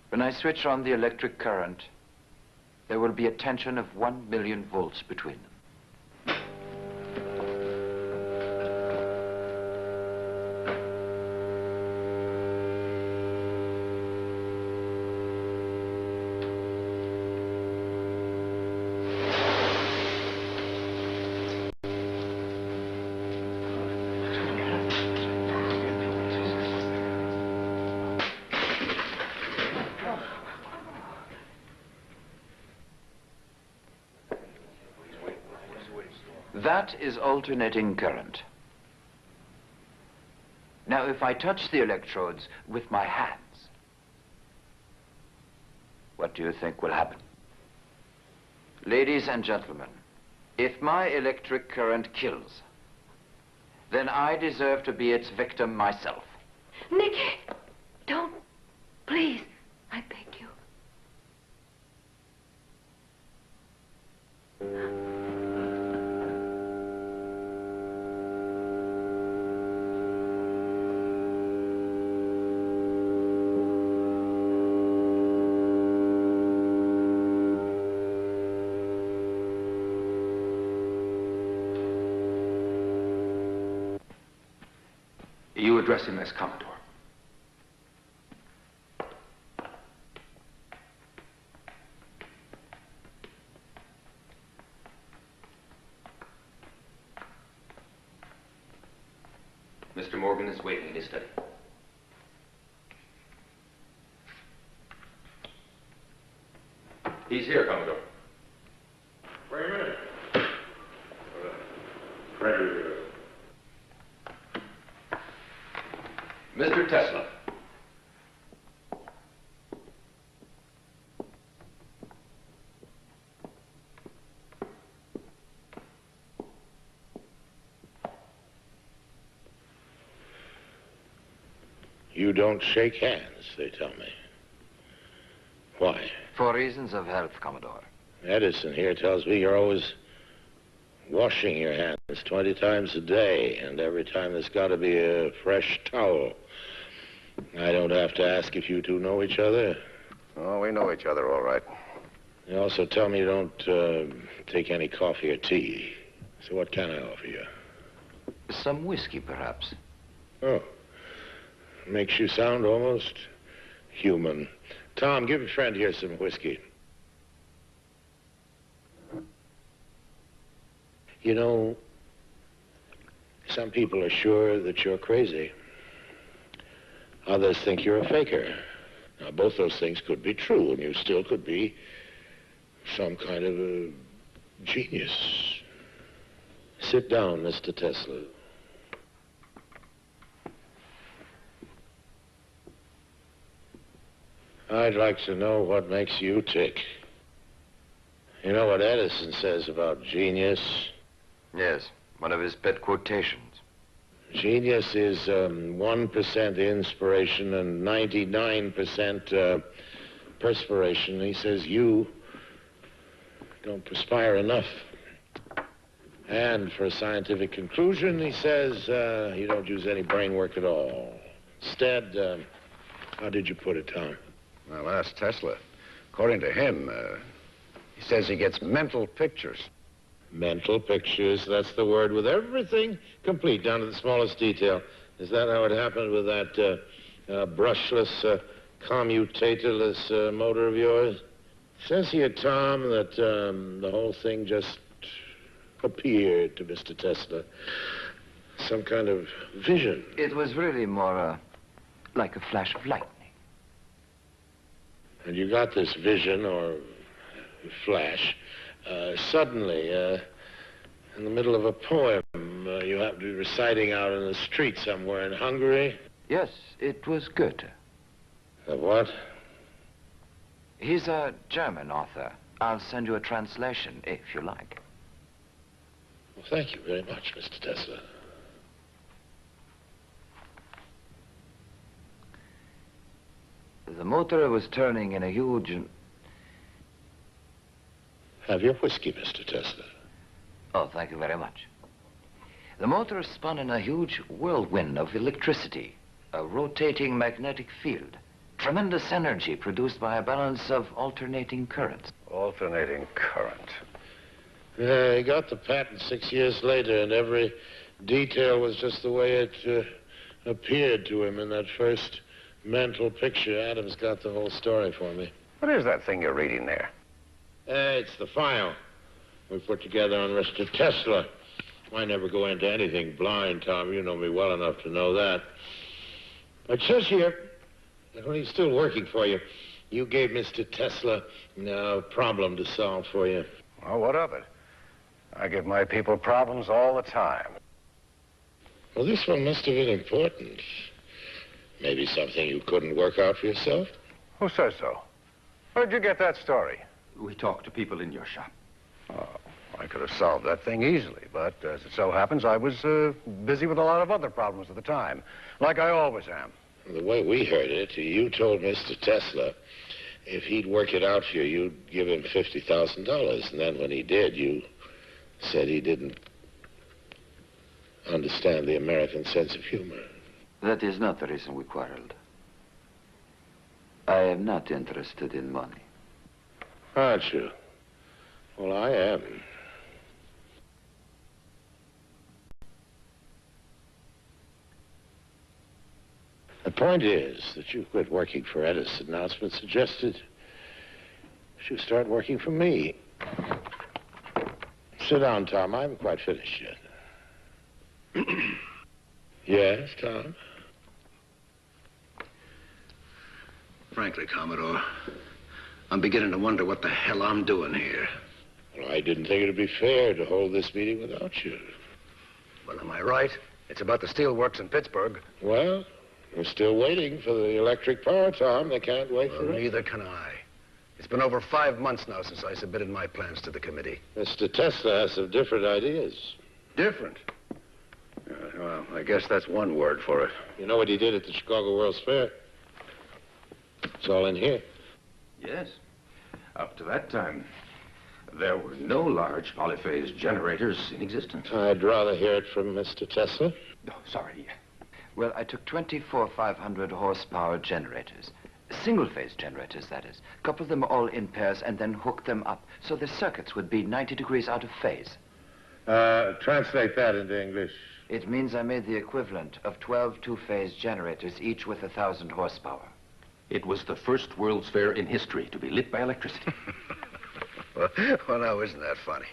When I switch on the electric current, there will be a tension of 1 million volts between them. That is alternating current. Now, if I touch the electrodes with my hands, what do you think will happen? Ladies and gentlemen, if my electric current kills, then I deserve to be its victim myself. Nicky! Don't. Please. I beg you. You address him as Commodore. Mr. Morgan is waiting in his study. He's here, Commodore. Wait a minute. Ready. Mr. Tesla. You don't shake hands, they tell me. Why? For reasons of health, Commodore. Edison here tells me you're always washing your hands 20 times a day, and every time there's got to be a fresh towel. I don't have to ask if you two know each other. Oh, we know each other all right. You also tell me you don't take any coffee or tea. So what can I offer you? Some whiskey, perhaps. Oh. Makes you sound almost human. Tom, give a friend here some whiskey. You know, some people are sure that you're crazy. Others think you're a faker. Now, both those things could be true, and you still could be some kind of a genius. Sit down, Mr. Tesla. I'd like to know what makes you tick. You know what Edison says about genius? Yes, one of his pet quotations. Genius is 1% inspiration and 99% perspiration. He says you don't perspire enough. And for a scientific conclusion, he says you don't use any brain work at all. Instead, how did you put it, Tom? Well, ask Tesla. According to him, he says he gets mental pictures. Mental pictures, that's the word, with everything complete, down to the smallest detail. Is that how it happened with that brushless, commutatorless motor of yours? It says here, Tom, that the whole thing just appeared to Mr. Tesla. Some kind of vision. It was really more like a flash of lightning. And you got this vision, or flash, suddenly, in the middle of a poem. You happen to be reciting out in the street somewhere in Hungary? Yes, it was Goethe. Of what? He's a German author. I'll send you a translation, if you like. Well, thank you very much, Mr. Tesla. The motor was turning in a huge... Have your whiskey, Mr. Tesla. Oh, thank you very much. The motor spun in a huge whirlwind of electricity, a rotating magnetic field, tremendous energy produced by a balance of alternating currents. Alternating current. Yeah, he got the patent 6 years later, and every detail was just the way it appeared to him in that first mental picture. Adam's got the whole story for me. What is that thing you're reading there? It's the file we put together on Mr. Tesla. I never go into anything blind, Tom. You know me well enough to know that. It says here that when he's still working for you, you gave Mr. Tesla a problem to solve for you. Well, what of it? I give my people problems all the time. Well, this one must have been important. Maybe something you couldn't work out for yourself? Who says so? Where'd you get that story? We talked to people in your shop. Oh, I could have solved that thing easily, but as it so happens, I was busy with a lot of other problems at the time, like I always am. The way we heard it, you told Mr. Tesla if he'd work it out for you, you'd give him $50,000. And then when he did, you said he didn't understand the American sense of humor. That is not the reason we quarreled. I am not interested in money. Aren't you? Well, I am. The point is that you quit working for Edison. Now it's been suggested you should start working for me. Sit down, Tom. I haven't quite finished yet. Yes, Tom? Frankly, Commodore, I'm beginning to wonder what the hell I'm doing here. Well, I didn't think it'd be fair to hold this meeting without you. Well, am I right? It's about the steelworks in Pittsburgh. Well, we're still waiting for the electric power, Tom. They can't wait for it. Neither can I. It's been over 5 months now since I submitted my plans to the committee. Mr. Tesla has some different ideas. Different? Well, I guess that's one word for it. You know what he did at the Chicago World's Fair? It's all in here. Yes. Up to that time, there were no large polyphase generators in existence. I'd rather hear it from Mr. Tesla. Oh, sorry. Well, I took 24 500 horsepower generators. Single-phase generators, that is. Coupled them all in pairs and then hooked them up so the circuits would be 90 degrees out of phase. Translate that into English. It means I made the equivalent of 12 two-phase generators, each with 1,000 horsepower. It was the first World's Fair in history to be lit by electricity. Well, now, isn't that funny?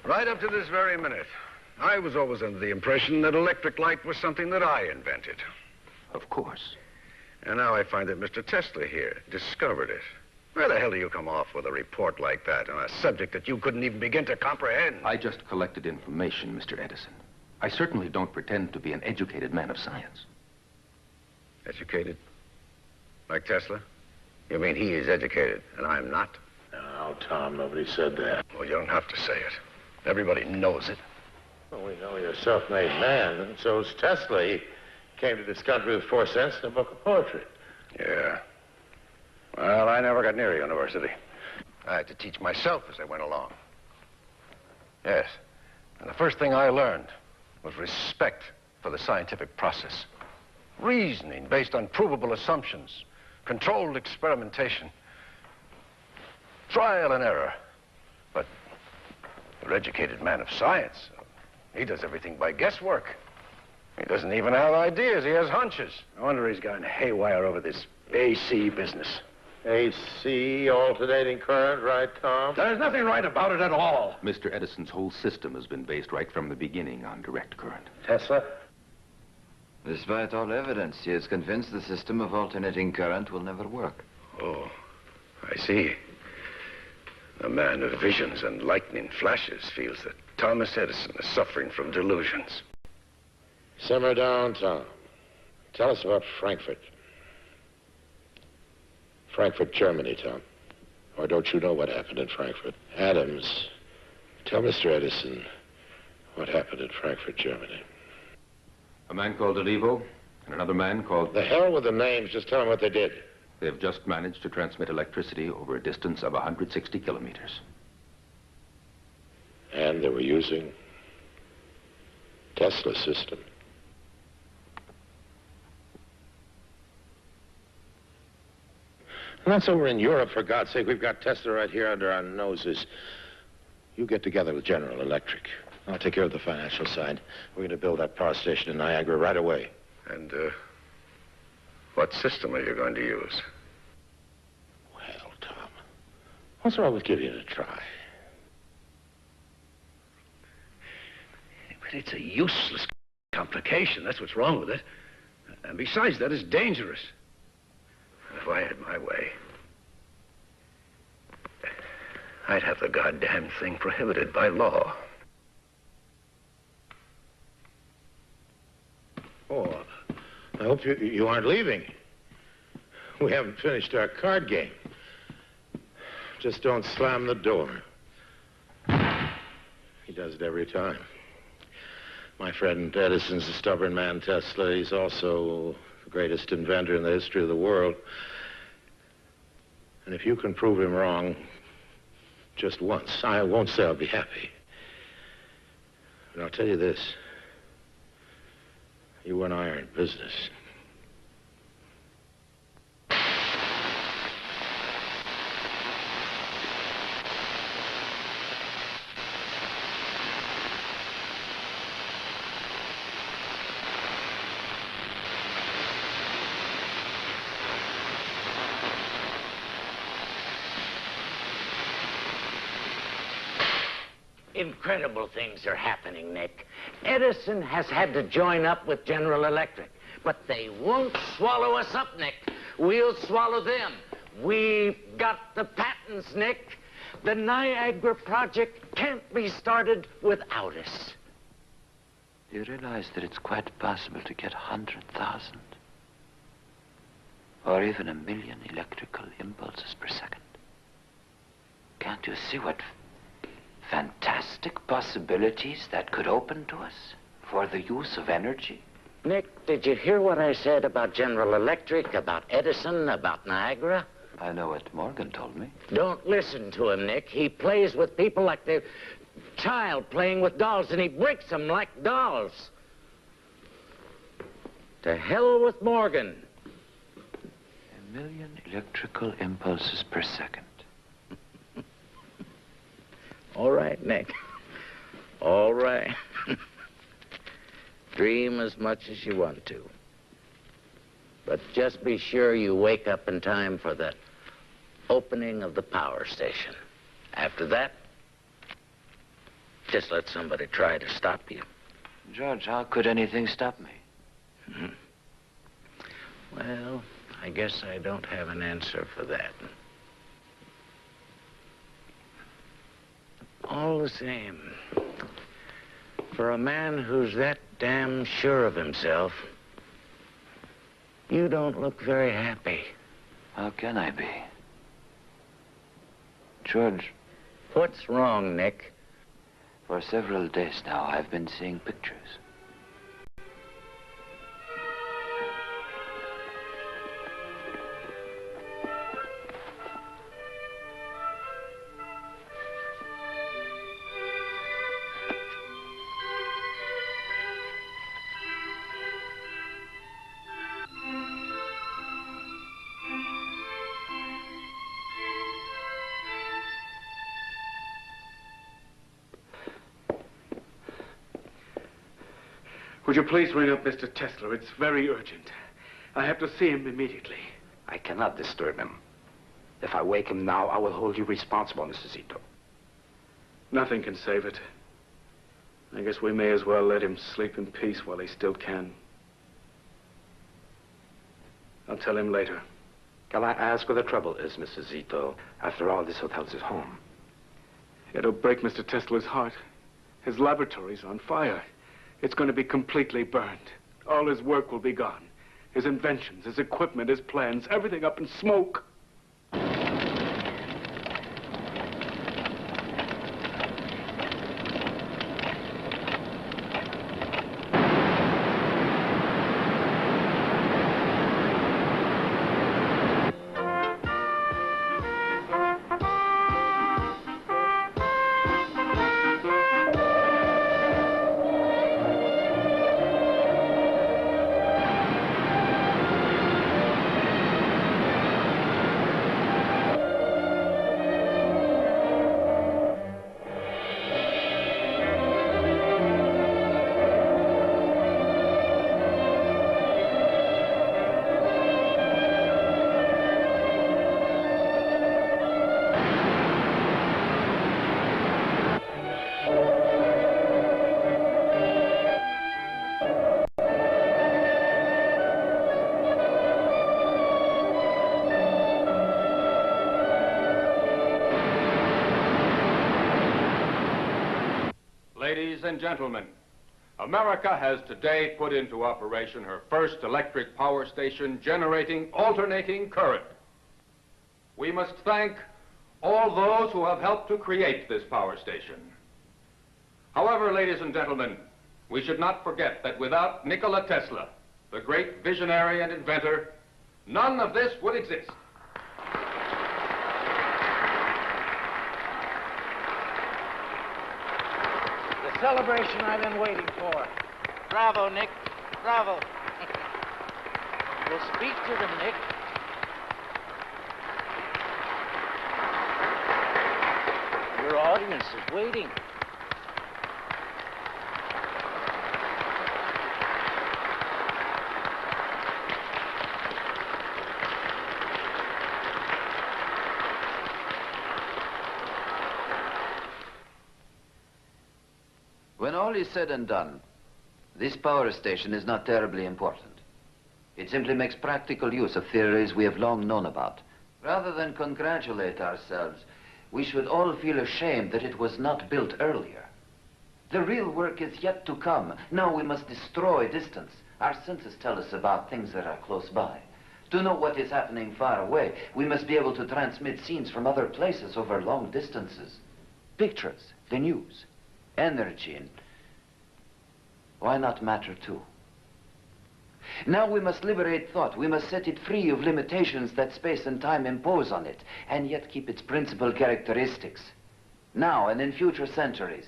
Right up to this very minute, I was always under the impression that electric light was something that I invented. Of course. And now I find that Mr. Tesla here discovered it. Where the hell do you come off with a report like that on a subject that you couldn't even begin to comprehend? I just collected information, Mr. Edison. I certainly don't pretend to be an educated man of science. Educated? Like Tesla? You mean he is educated and I'm not? No, Tom, nobody said that. Well, you don't have to say it. Everybody knows it. Well, we know you're a self-made man, and so's Tesla. He came to this country with 4 cents and a book of poetry. Yeah. Well, I never got near a university. I had to teach myself as I went along. Yes. And the first thing I learned was respect for the scientific process. Reasoning based on provable assumptions, controlled experimentation, trial and error. But an educated man of science, he does everything by guesswork. He doesn't even have ideas, he has hunches. No wonder he's gone haywire over this AC business. AC, alternating current, right, Tom? There's nothing right about it at all. Mr. Edison's whole system has been based right from the beginning on direct current. Tesla? Despite all evidence, he is convinced the system of alternating current will never work. Oh, I see. A man of visions and lightning flashes feels that Thomas Edison is suffering from delusions. Simmer down, Tom. Tell us about Frankfurt. Frankfurt, Germany, Tom. Or don't you know what happened in Frankfurt? Adams, tell Mr. Edison what happened in Frankfurt, Germany. A man called Olivo and another man called... The hell with the names. Just tell them what they did. They've just managed to transmit electricity over a distance of 160 kilometers. And they were using Tesla's system. And that's over in Europe, for God's sake. We've got Tesla right here under our noses. You get together with General Electric. I'll take care of the financial side. We're going to build that power station in Niagara right away. And, what system are you going to use? Well, Tom, what's wrong with giving it a try? But it's a useless complication. That's what's wrong with it. And besides that, it's dangerous. If I had my way, I'd have the goddamn thing prohibited by law. Oh, I hope you aren't leaving. We haven't finished our card game. Just don't slam the door. He does it every time. My friend Edison's a stubborn man, Tesla. He's also the greatest inventor in the history of the world. And if you can prove him wrong just once, I won't say I'll be happy. But I'll tell you this. You and I are in business. Incredible things are happening, Nick. Edison has had to join up with General Electric, but they won't swallow us up, Nick. We'll swallow them. We've got the patents, Nick. The Niagara project can't be started without us. Do you realize that it's quite possible to get 100,000 or even 1,000,000 electrical impulses per second? Can't you see what fantastic possibilities that could open to us for the use of energy? Nick, did you hear what I said about General Electric, about Edison, about Niagara? I know what Morgan told me. Don't listen to him, Nick. He plays with people like the child playing with dolls, and he breaks them like dolls. To hell with Morgan. 1,000,000 electrical impulses per second. All right, Nick. All right. Dream as much as you want to. But just be sure you wake up in time for the opening of the power station. After that, Just let somebody try to stop you. George, how could anything stop me? Hmm. Well, I guess I don't have an answer for that. All the same, for a man who's that damn sure of himself, you don't look very happy. How can I be? George. What's wrong, Nick? For several days now, I've been seeing pictures. Would you please ring up Mr. Tesla? It's very urgent. I have to see him immediately. I cannot disturb him. If I wake him now, I will hold you responsible, Mr. Zito. Nothing can save it. I guess we may as well let him sleep in peace while he still can. I'll tell him later. Can I ask what the trouble is, Mr. Zito? After all, this hotel's his home. It'll break Mr. Tesla's heart. His laboratory's on fire. It's going to be completely burned. All his work will be gone. His inventions, his equipment, his plans, everything up in smoke. Ladies and gentlemen, America has today put into operation her first electric power station generating alternating current. We must thank all those who have helped to create this power station. However, ladies and gentlemen, we should not forget that without Nikola Tesla, the great visionary and inventor, none of this would exist. Celebration I've been waiting for. Bravo, Nick. Bravo. We'll speak to them, Nick. Your audience is waiting. When all is said and done, this power station is not terribly important. It simply makes practical use of theories we have long known about. Rather than congratulate ourselves, we should all feel ashamed that it was not built earlier. The real work is yet to come. Now we must destroy distance. Our senses tell us about things that are close by. To know what is happening far away, we must be able to transmit scenes from other places over long distances. Pictures, the news, energy, and why not matter too? Now we must liberate thought. We must set it free of limitations that space and time impose on it, and yet keep its principal characteristics. Now and in future centuries,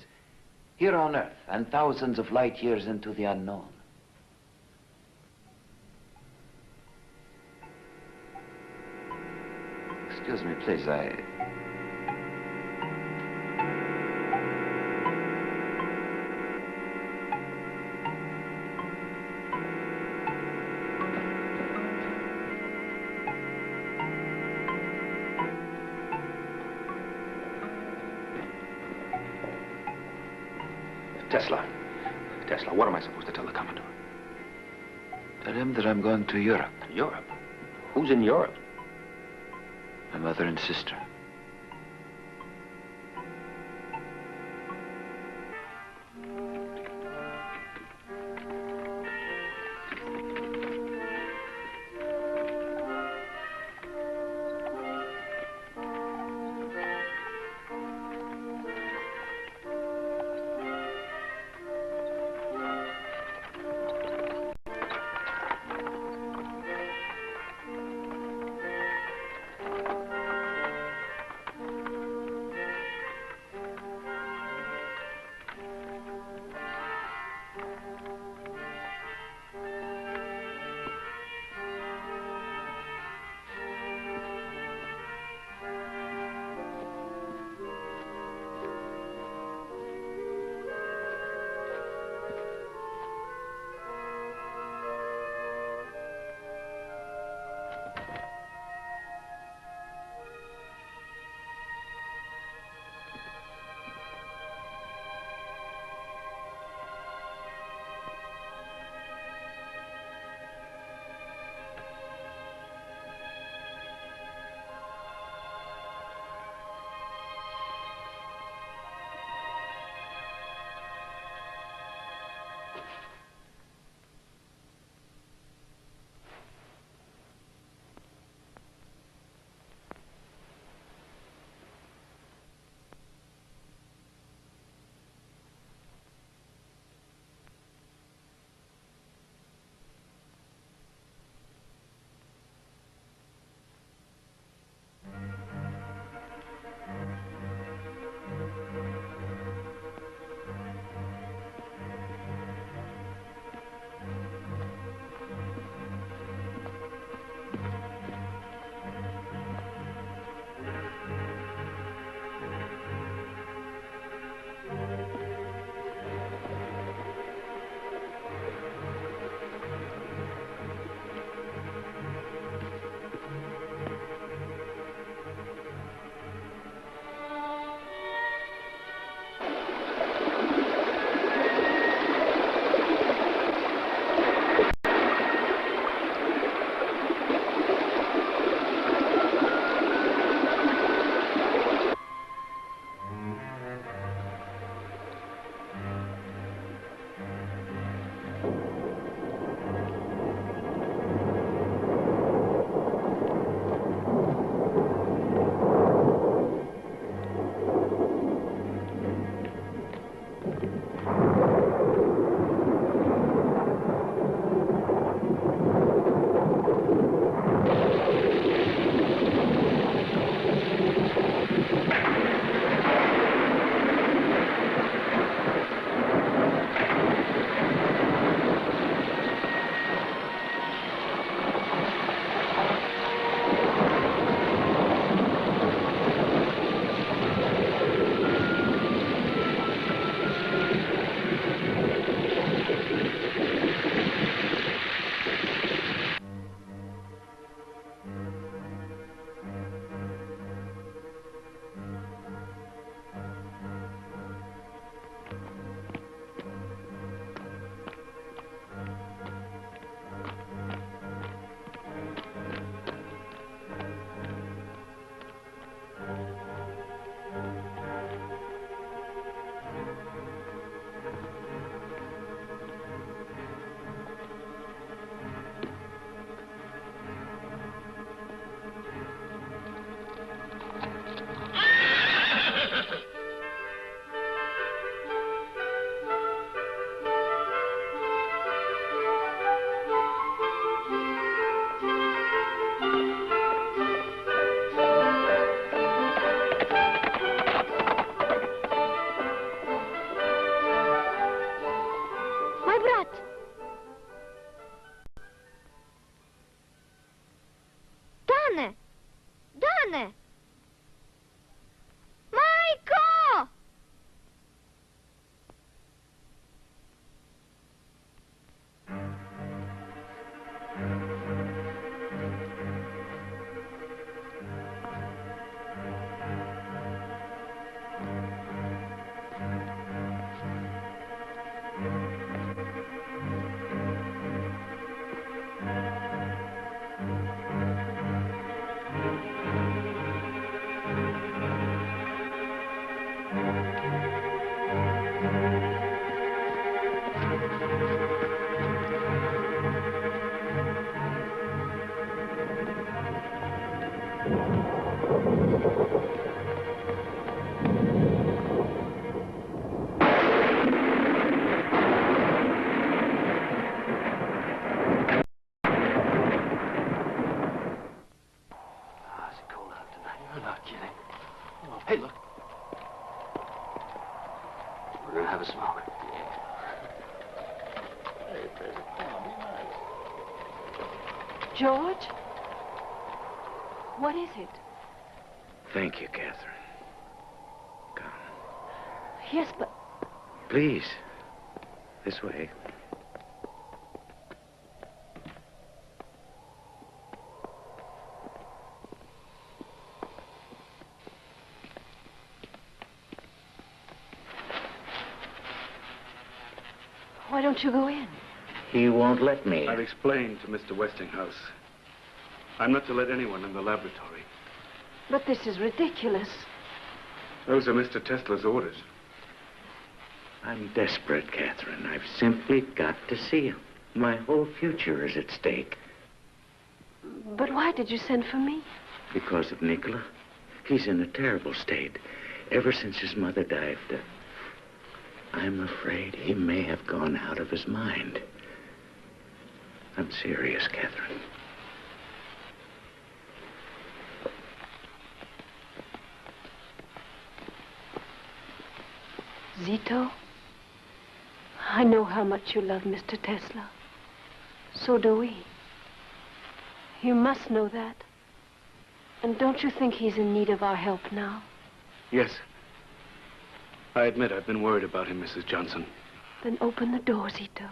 here on Earth and thousands of light years into the unknown. Excuse me, please, Tesla. Tesla, what am I supposed to tell the Commodore? Tell him that I'm going to Europe. Europe? Who's in Europe? My mother and sister. not kidding. Oh, hey, look. We're gonna have a smoke. George? What is it? Thank you, Catherine. Yes, but... Please. This way. Why don't you go in? He won't let me. I've explained to Mr. Westinghouse. I'm not to let anyone in the laboratory. But this is ridiculous. Those are Mr. Tesla's orders. I'm desperate, Catherine. I've simply got to see him. My whole future is at stake. But why did you send for me? Because of Nikola. He's in a terrible state. Ever since his mother died, I'm afraid he may have gone out of his mind. I'm serious, Catherine. Zito, I know how much you love Mr. Tesla. So do we. You must know that. And don't you think he's in need of our help now? Yes. I admit I've been worried about him, Mrs. Johnson. Then open the door, Zito.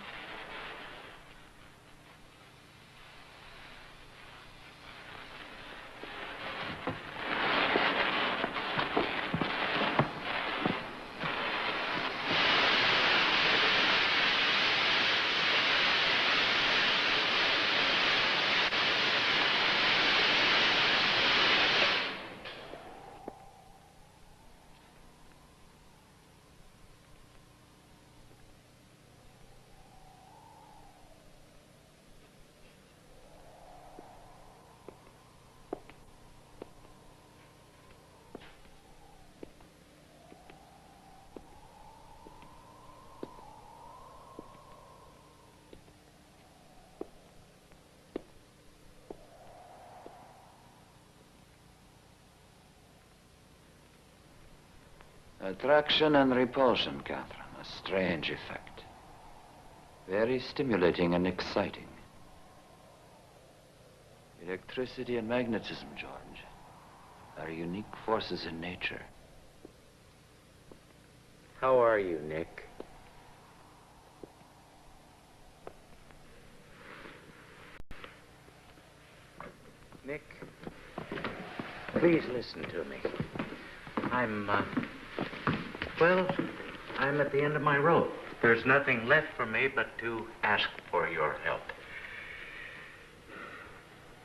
Attraction and repulsion, Catherine. A strange effect. Very stimulating and exciting. Electricity and magnetism, George, are unique forces in nature. How are you, Nick? Nick, please listen to me. I'm at the end of my rope. There's nothing left for me but to ask for your help.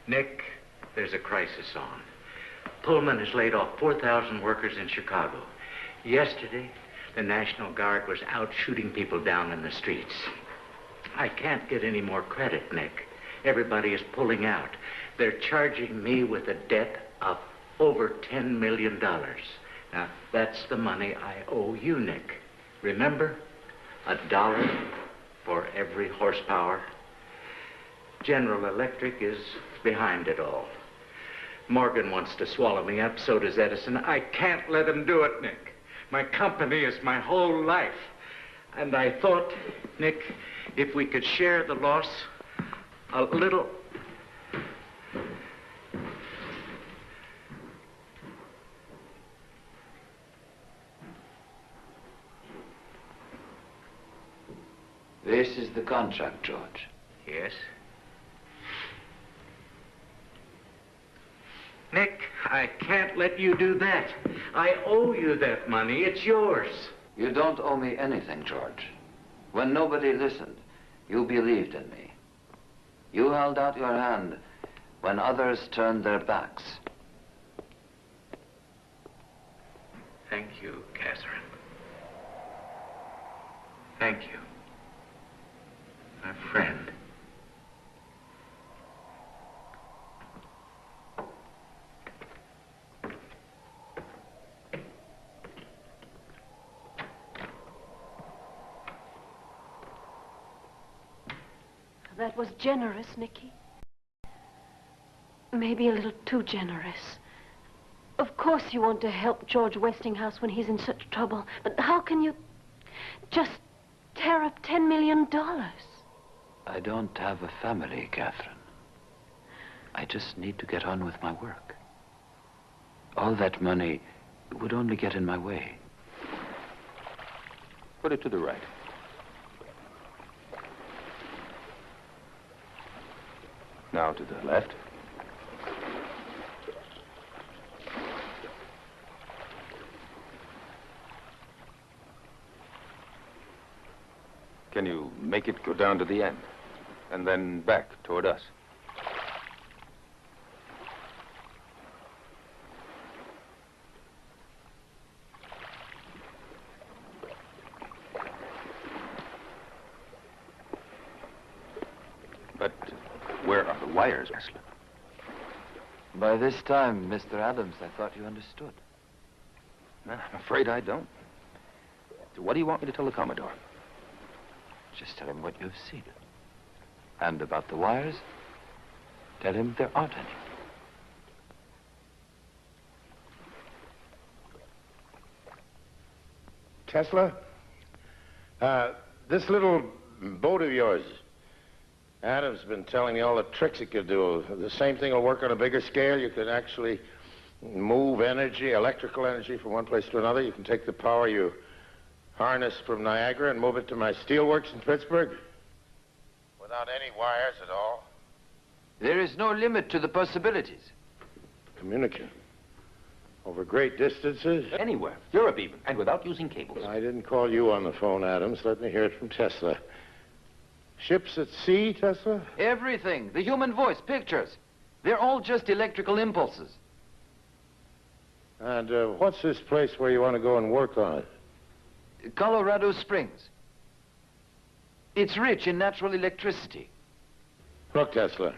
Nick, there's a crisis on. Pullman has laid off 4,000 workers in Chicago. Yesterday, the National Guard was out shooting people down in the streets. I can't get any more credit, Nick. Everybody is pulling out. They're charging me with a debt of over $10 million. Now, that's the money I owe you, Nick. Remember? $1 for every horsepower. General Electric is behind it all. Morgan wants to swallow me up, so does Edison. I can't let him do it, Nick. My company is my whole life. And I thought, Nick, if we could share the loss a little... This is the contract, George. Yes? Nick, I can't let you do that. I owe you that money. It's yours. You don't owe me anything, George. When nobody listened, you believed in me. You held out your hand when others turned their backs. Thank you, Katharine. Thank you. My friend. That was generous, Nicky. Maybe a little too generous. Of course you want to help George Westinghouse when he's in such trouble, but how can you just tear up $10 million? I don't have a family, Katharine. I just need to get on with my work. All that money would only get in my way. Put it to the right. Now to the left. Can you make it go down to the end? And then back toward us? But where are the wires, Tesla? By this time, Mr. Adams, I thought you understood. I'm afraid I don't. So what do you want me to tell the Commodore? Just tell him what you've seen. And about the wires, tell him there aren't any. Tesla, this little boat of yours, Adam's been telling me all the tricks it could do. The same thing will work on a bigger scale. You could actually move energy, electrical energy, from one place to another. You can take the power you harness from Niagara and move it to my steelworks in Pittsburgh without any wires at all. There is no limit to the possibilities. Communicate over great distances. Anywhere, Europe even, and without using cables. I didn't call you on the phone, Adams. Let me hear it from Tesla. Ships at sea, Tesla? Everything. The human voice, pictures. They're all just electrical impulses. And what's this place where you want to go and work on it? Colorado Springs. It's rich in natural electricity. Look, Tesla,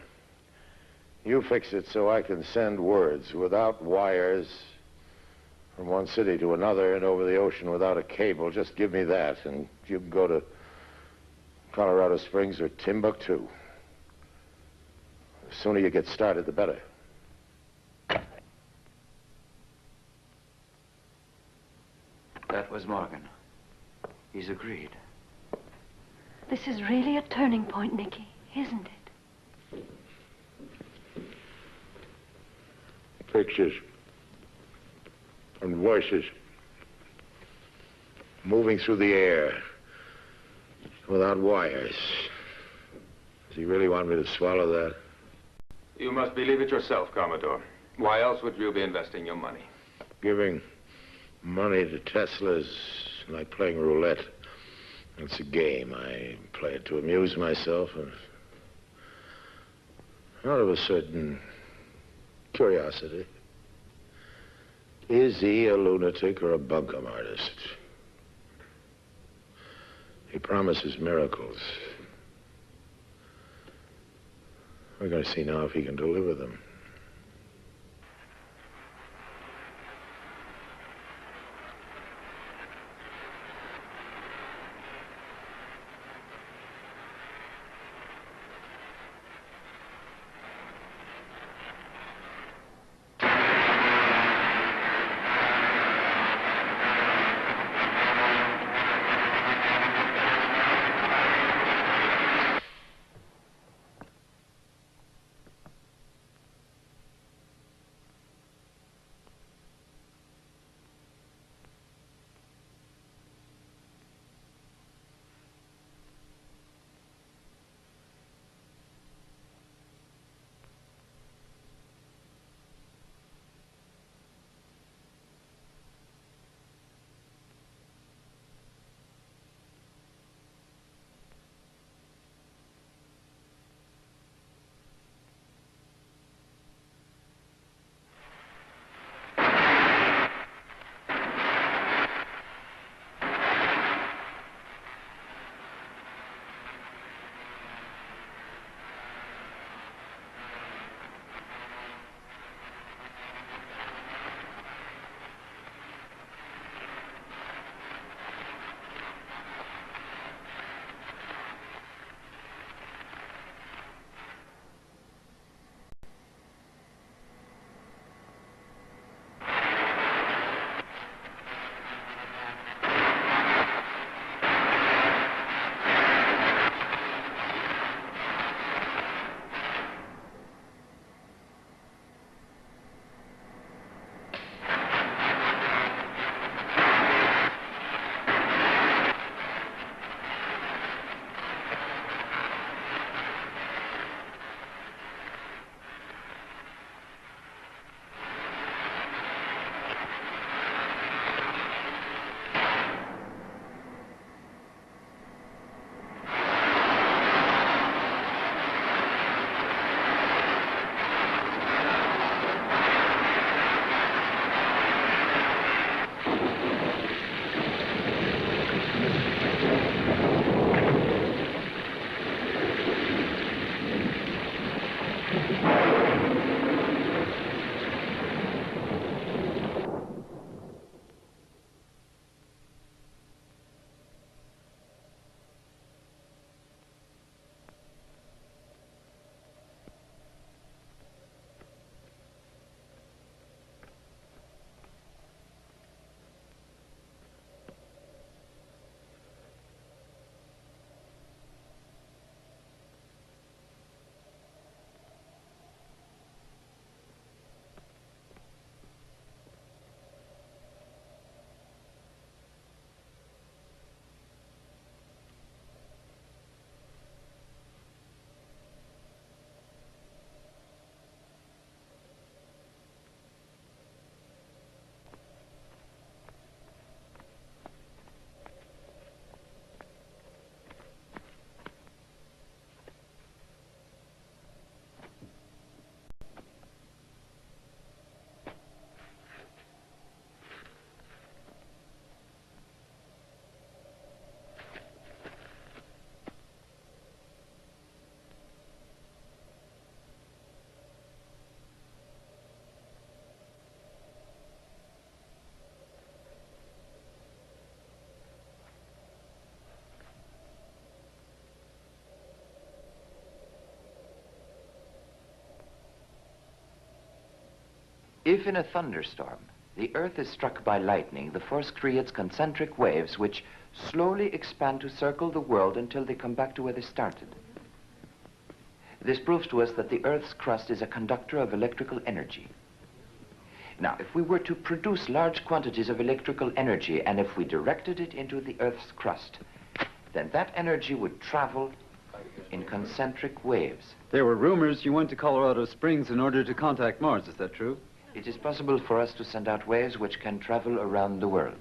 you fix it so I can send words without wires from one city to another and over the ocean without a cable. Just give me that, and you can go to Colorado Springs or Timbuktu. The sooner you get started, the better. That was Morgan. He's agreed. This is really a turning point, Nicky, isn't it? Pictures and voices moving through the air without wires. Does he really want me to swallow that? You must believe it yourself, Commodore. Why else would you be investing your money? Giving money to Tesla is like playing roulette. It's a game. I play it to amuse myself and out of a certain curiosity. Is he a lunatic or a bunkum artist? He promises miracles. We're going to see now if he can deliver them. If in a thunderstorm, the Earth is struck by lightning, the force creates concentric waves which slowly expand to circle the world until they come back to where they started. This proves to us that the Earth's crust is a conductor of electrical energy. Now, if we were to produce large quantities of electrical energy, and if we directed it into the Earth's crust, then that energy would travel in concentric waves. There were rumors you went to Colorado Springs in order to contact Mars. Is that true? It is possible for us to send out waves which can travel around the world.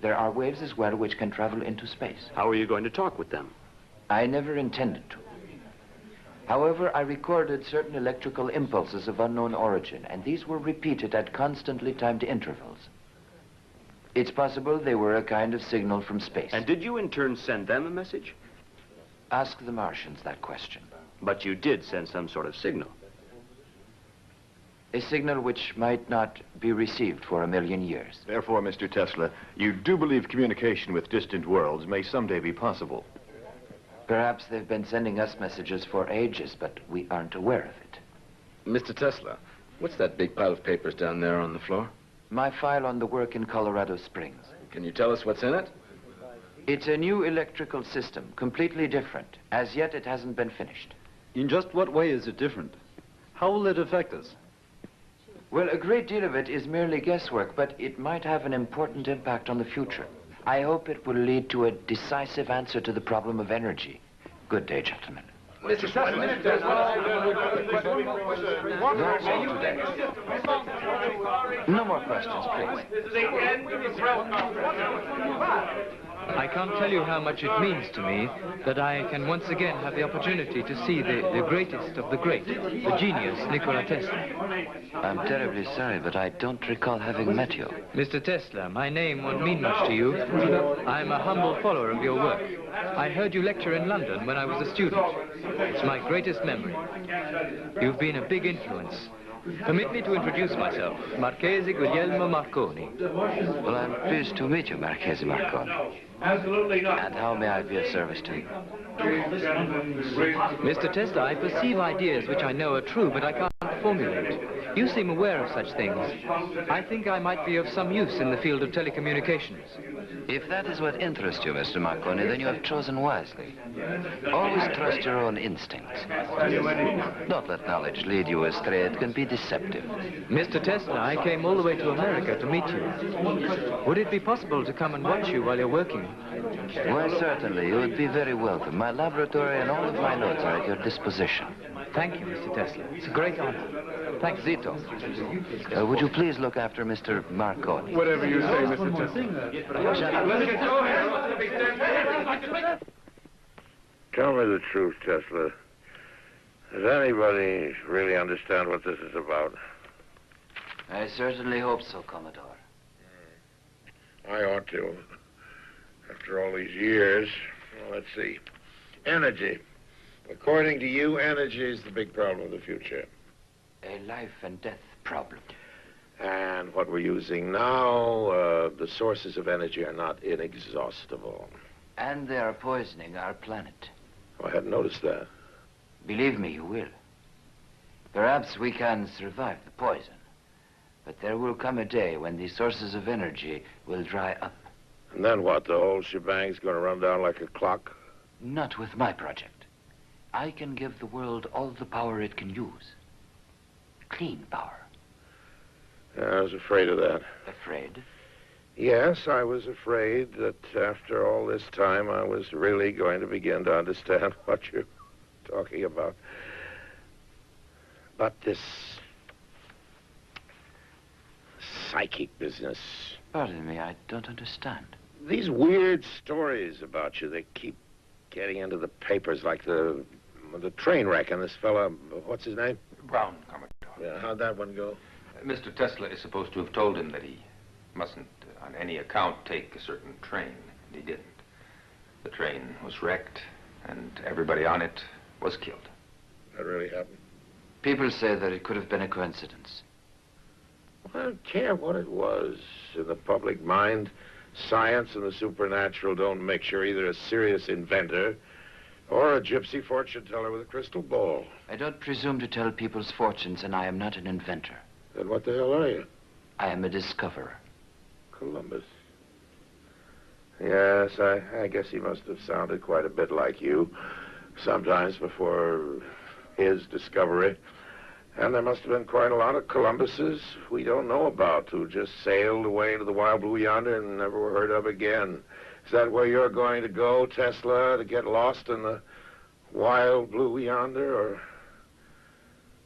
There are waves as well which can travel into space. How are you going to talk with them? I never intended to. However, I recorded certain electrical impulses of unknown origin, and these were repeated at constantly timed intervals. It's possible they were a kind of signal from space. And did you in turn send them a message? Ask the Martians that question. But you did send some sort of signal. A signal which might not be received for 1,000,000 years. Therefore, Mr. Tesla, you do believe communication with distant worlds may someday be possible. Perhaps they've been sending us messages for ages, but we aren't aware of it. Mr. Tesla, what's that big pile of papers down there on the floor? My file on the work in Colorado Springs. Can you tell us what's in it? It's a new electrical system, completely different. As yet, it hasn't been finished. In just what way is it different? How will it affect us? Well, a great deal of it is merely guesswork, but it might have an important impact on the future. I hope it will lead to a decisive answer to the problem of energy. Good day, gentlemen. Mr. Tesla, no more questions, please. I can't tell you how much it means to me that I can once again have the opportunity to see the greatest of the great, the genius, Nikola Tesla. I'm terribly sorry, but I don't recall having met you. Mr. Tesla, my name won't mean much to you. I'm a humble follower of your work. I heard you lecture in London when I was a student. It's my greatest memory. You've been a big influence. Permit me to introduce myself, Marchese Guglielmo Marconi. Well, I'm pleased to meet you, Marchese Marconi. Absolutely not. And how may I be of service to you? Mr. Tesla, I perceive ideas which I know are true, but I can't formulate. You seem aware of such things. I think I might be of some use in the field of telecommunications. If that is what interests you, Mr. Marconi, then you have chosen wisely. Always trust your own instincts. Don't let knowledge lead you astray. It can be deceptive. Mr. Tesla, I came all the way to America to meet you. Would it be possible to come and watch you while you're working? Well, certainly. You would be very welcome. My laboratory and all of my notes are at your disposition. Thank you, Mr. Tesla. It's a great honor. Thanks. Zito, would you please look after Mr. Marconi? Whatever you say, Mr. Tesla. Tell me the truth, Tesla. Does anybody really understand what this is about? I certainly hope so, Commodore. I ought to. After all these years. Well, let's see. Energy. According to you, energy is the big problem of the future. A life and death problem. And what we're using now, the sources of energy are not inexhaustible. And they are poisoning our planet. Oh, I hadn't noticed that. Believe me, you will. Perhaps we can survive the poison. But there will come a day when these sources of energy will dry up. And then what? The whole shebang's going to run down like a clock? Not with my project. I can give the world all the power it can use. Clean power. I was afraid of that. Afraid? Yes, I was afraid that after all this time, I was really going to begin to understand what you're talking about. But this psychic business. Pardon me, I don't understand. These weird stories about you, they keep getting into the papers like the train wreck and this fella, what's his name? Brown, Commodore. Yeah, how'd that one go? Mr. Tesla is supposed to have told him that he mustn't, on any account, take a certain train, and he didn't. The train was wrecked, and everybody on it was killed. That really happened? People say that it could have been a coincidence. Well, I don't care what it was. In the public mind, science and the supernatural don't mixture. Either a serious inventor or a gypsy fortune teller with a crystal ball. I don't presume to tell people's fortunes, and I am not an inventor. Then what the hell are you? I am a discoverer. Columbus. Yes, I guess he must have sounded quite a bit like you sometimes before his discovery. And there must have been quite a lot of Columbuses we don't know about who just sailed away to the wild blue yonder and never were heard of again. Is that where you're going to go, Tesla, to get lost in the wild blue yonder, or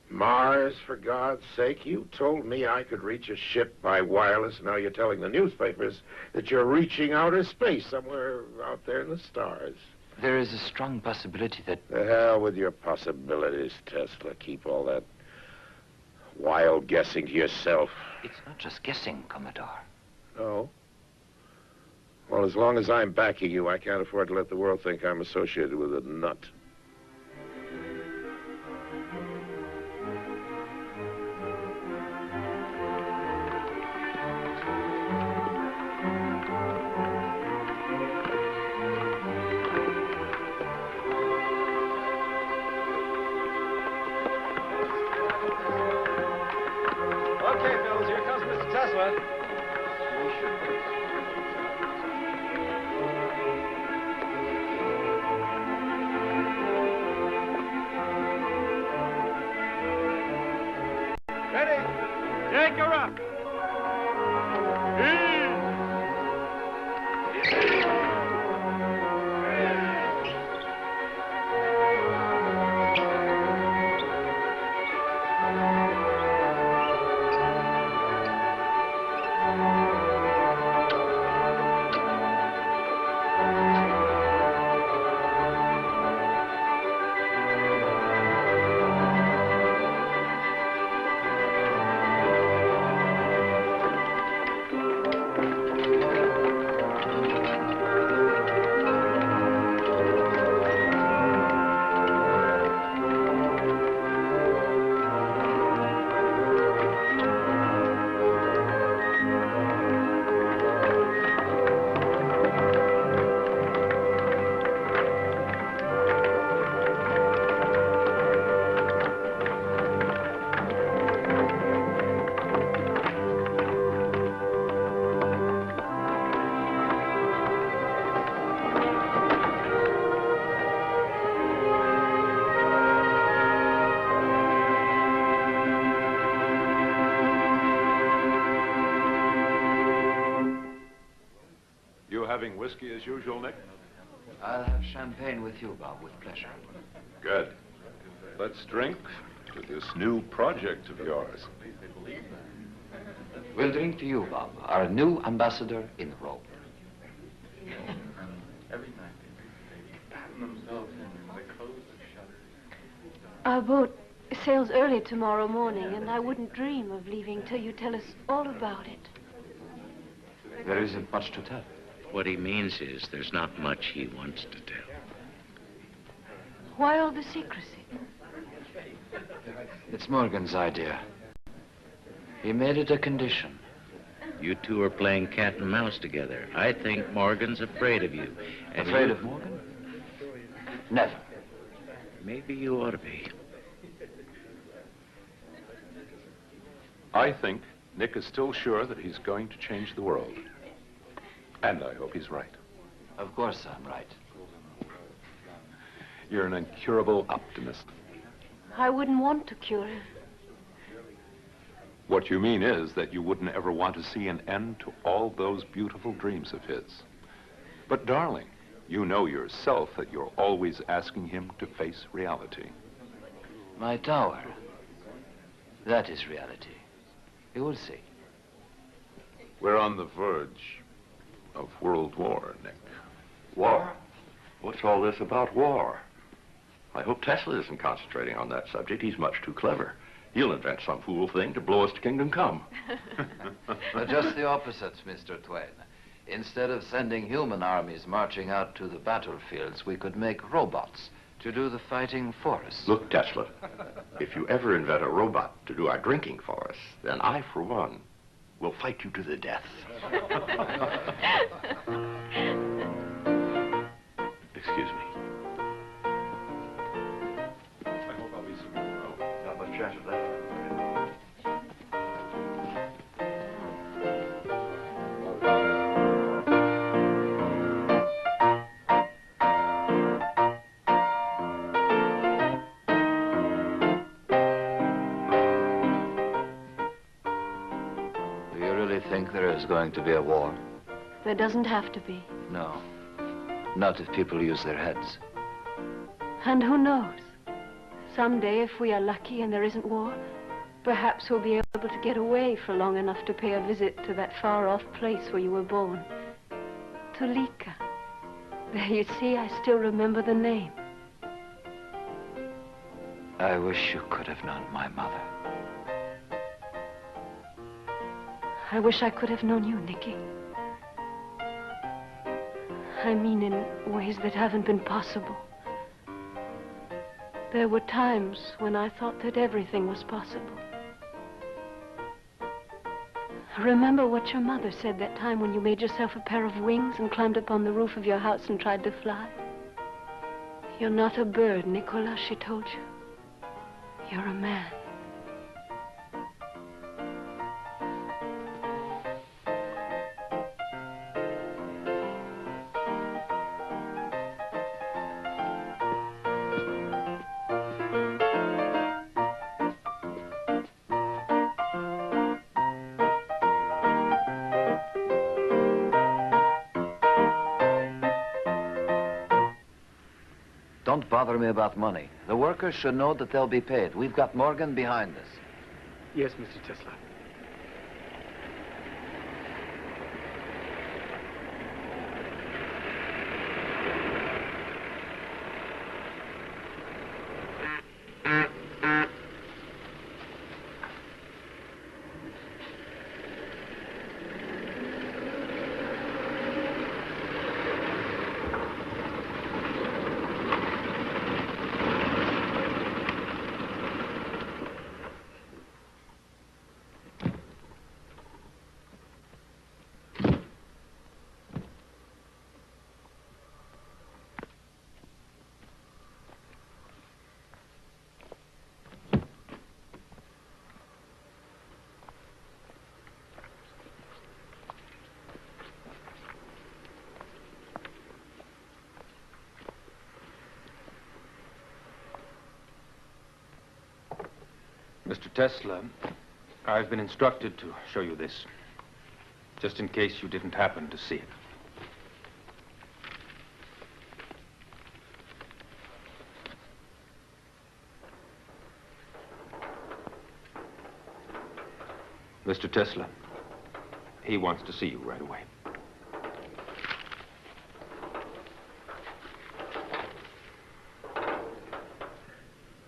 Mars, for God's sake? You told me I could reach a ship by wireless. Now you're telling the newspapers that you're reaching outer space somewhere out there in the stars. There is a strong possibility that... The hell with your possibilities, Tesla. Keep all that wild guessing to yourself. It's not just guessing, Commodore. No? Well, as long as I'm backing you, I can't afford to let the world think I'm associated with a nut. Having whiskey as usual, Nick? I'll have champagne with you, Bob, with pleasure. Good. Let's drink to this new project of yours. We'll drink to you, Bob, our new ambassador in Rome. Our boat sails early tomorrow morning, and I wouldn't dream of leaving till you tell us all about it. There isn't much to tell. What he means is there's not much he wants to tell. Why all the secrecy? It's Morgan's idea. He made it a condition. You two are playing cat and mouse together. I think Morgan's afraid of you. And afraid of Morgan? Never. Maybe you ought to be. I think Nick is still sure that he's going to change the world. And I hope he's right. Of course I'm right. You're an incurable optimist. I wouldn't want to cure him. What you mean is that you wouldn't ever want to see an end to all those beautiful dreams of his. But darling, you know yourself that you're always asking him to face reality. My tower. That is reality. You will see. We're on the verge of World War, Nick. War? What's all this about war? I hope Tesla isn't concentrating on that subject. He's much too clever. He'll invent some fool thing to blow us to kingdom come. Just the opposite, Mr. Twain. Instead of sending human armies marching out to the battlefields, we could make robots to do the fighting for us. Look, Tesla, if you ever invent a robot to do our drinking for us, then I, for one, will fight you to the death. Excuse me. I hope I'll be soon. Not much chance of that. really think there is going to be a war? There doesn't have to be. No. Not if people use their heads. And who knows? Someday, if we are lucky and there isn't war, perhaps we'll be able to get away for long enough to pay a visit to that far-off place where you were born. To Lika. There, you see, I still remember the name. I wish you could have known my mother. I wish I could have known you, Nicky. I mean in ways that haven't been possible. There were times when I thought that everything was possible. Remember what your mother said that time when you made yourself a pair of wings and climbed up on the roof of your house and tried to fly? You're not a bird, Nikola, she told you. You're a man. Don't bother me about money. The workers should know that they'll be paid. We've got Morgan behind us. Yes, Mr. Tesla. Mr. Tesla, I've been instructed to show you this, just in case you didn't happen to see it. Mr. Tesla, he wants to see you right away.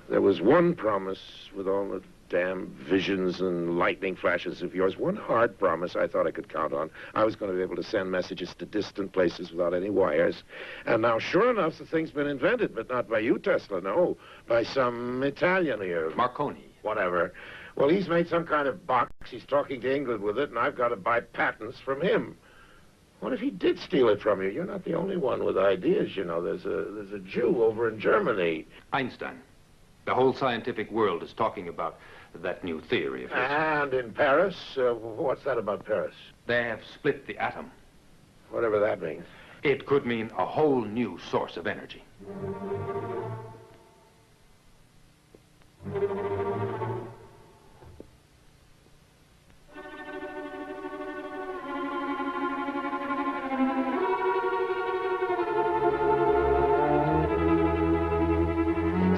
There was one promise with all the damn visions and lightning flashes of yours, one hard promise I thought I could count on. I was going to be able to send messages to distant places without any wires. And now, sure enough, the thing's been invented, but not by you, Tesla, no. By some Italian here. Marconi. Whatever. Well, he's made some kind of box. He's talking to England with it, and I've got to buy patents from him. What if he did steal it from you? You're not the only one with ideas, you know. There's a Jew over in Germany. Einstein. The whole scientific world is talking about that new theory of his. And in Paris? What's that about Paris? They have split the atom. Whatever that means. It could mean a whole new source of energy.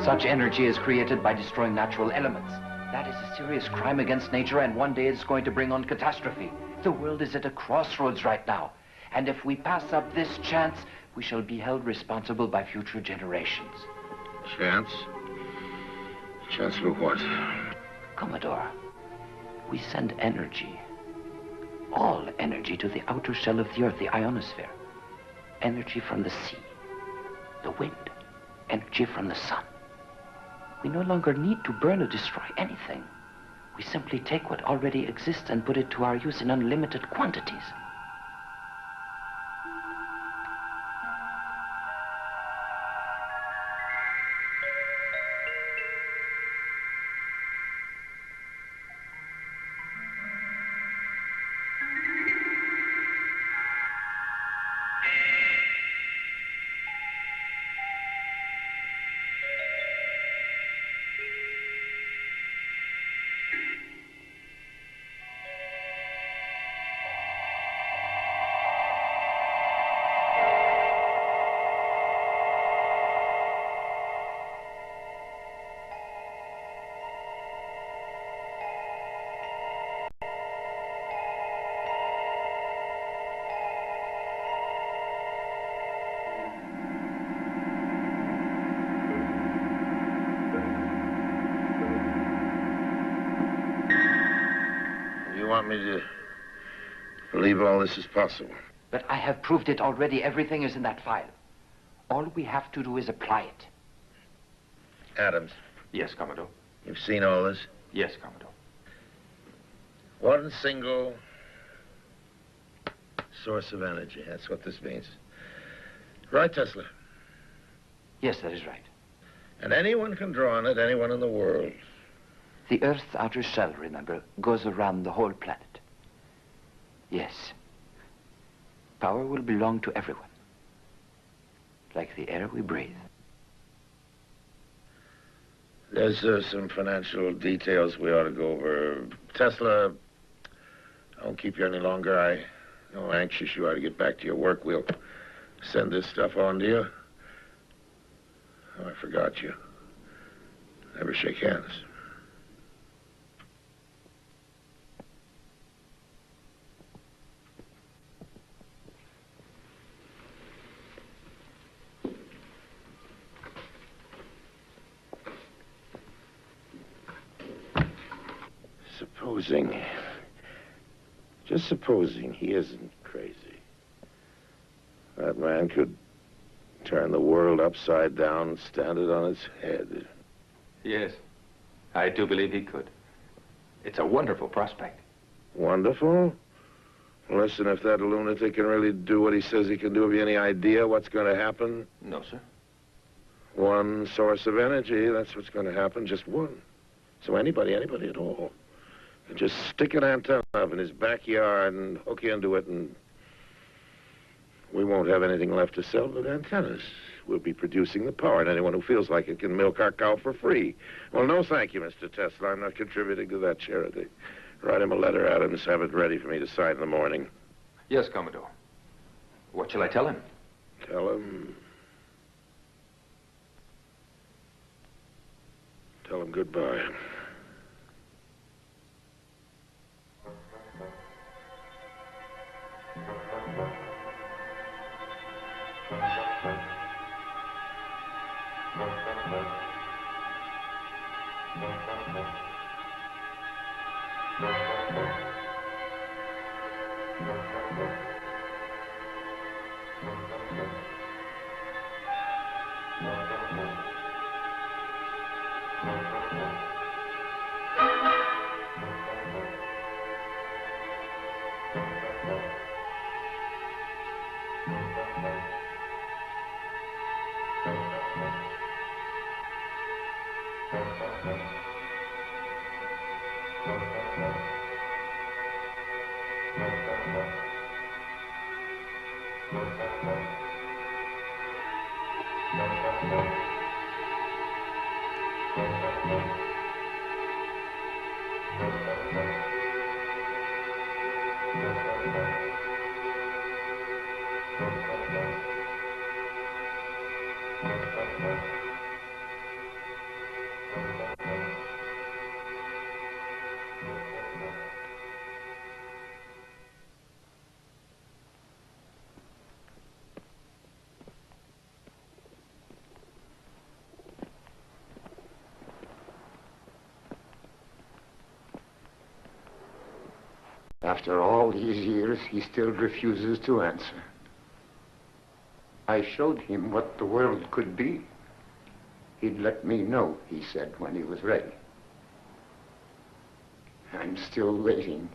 Such energy is created by destroying natural elements. That is a serious crime against nature, and one day it's going to bring on catastrophe. The world is at a crossroads right now. And if we pass up this chance, we shall be held responsible by future generations. Chance? Chance for what? Commodore, we send energy. All energy to the outer shell of the Earth, the ionosphere. Energy from the sea, the wind, energy from the sun. We no longer need to burn or destroy anything. We simply take what already exists and put it to our use in unlimited quantities. want me to believe all this is possible? But I have proved it already. Everything is in that file. All we have to do is apply it. Adams. Yes, Commodore. You've seen all this? Yes, Commodore. One single source of energy. That's what this means. Right, Tesla? Yes, that is right. And anyone can draw on it, anyone in the world. The Earth's outer shell, remember, goes around the whole planet. Yes. Power will belong to everyone. Like the air we breathe. There's some financial details we ought to go over. Tesla, I won't keep you any longer. I know how anxious you are to get back to your work. We'll send this stuff on to you. Oh, I forgot you. Never shake hands. Just supposing he isn't crazy. That man could turn the world upside down and stand it on its head. Yes, I do believe he could. It's a wonderful prospect. Wonderful? Listen, if that lunatic can really do what he says he can do, have you any idea what's going to happen? No, sir. One source of energy, that's what's going to happen, just one. So anybody at all, can just stick an antenna up in his backyard and hook into it, and we won't have anything left to sell but antennas. We'll be producing the power, and anyone who feels like it can milk our cow for free. Well, no thank you, Mr. Tesla. I'm not contributing to that charity. Write him a letter, Adams. Have it ready for me to sign in the morning. Yes, Commodore. What shall I tell him? Tell him goodbye. After all these years, he still refuses to answer. I showed him what the world could be. He'd let me know, he said, when he was ready. I'm still waiting.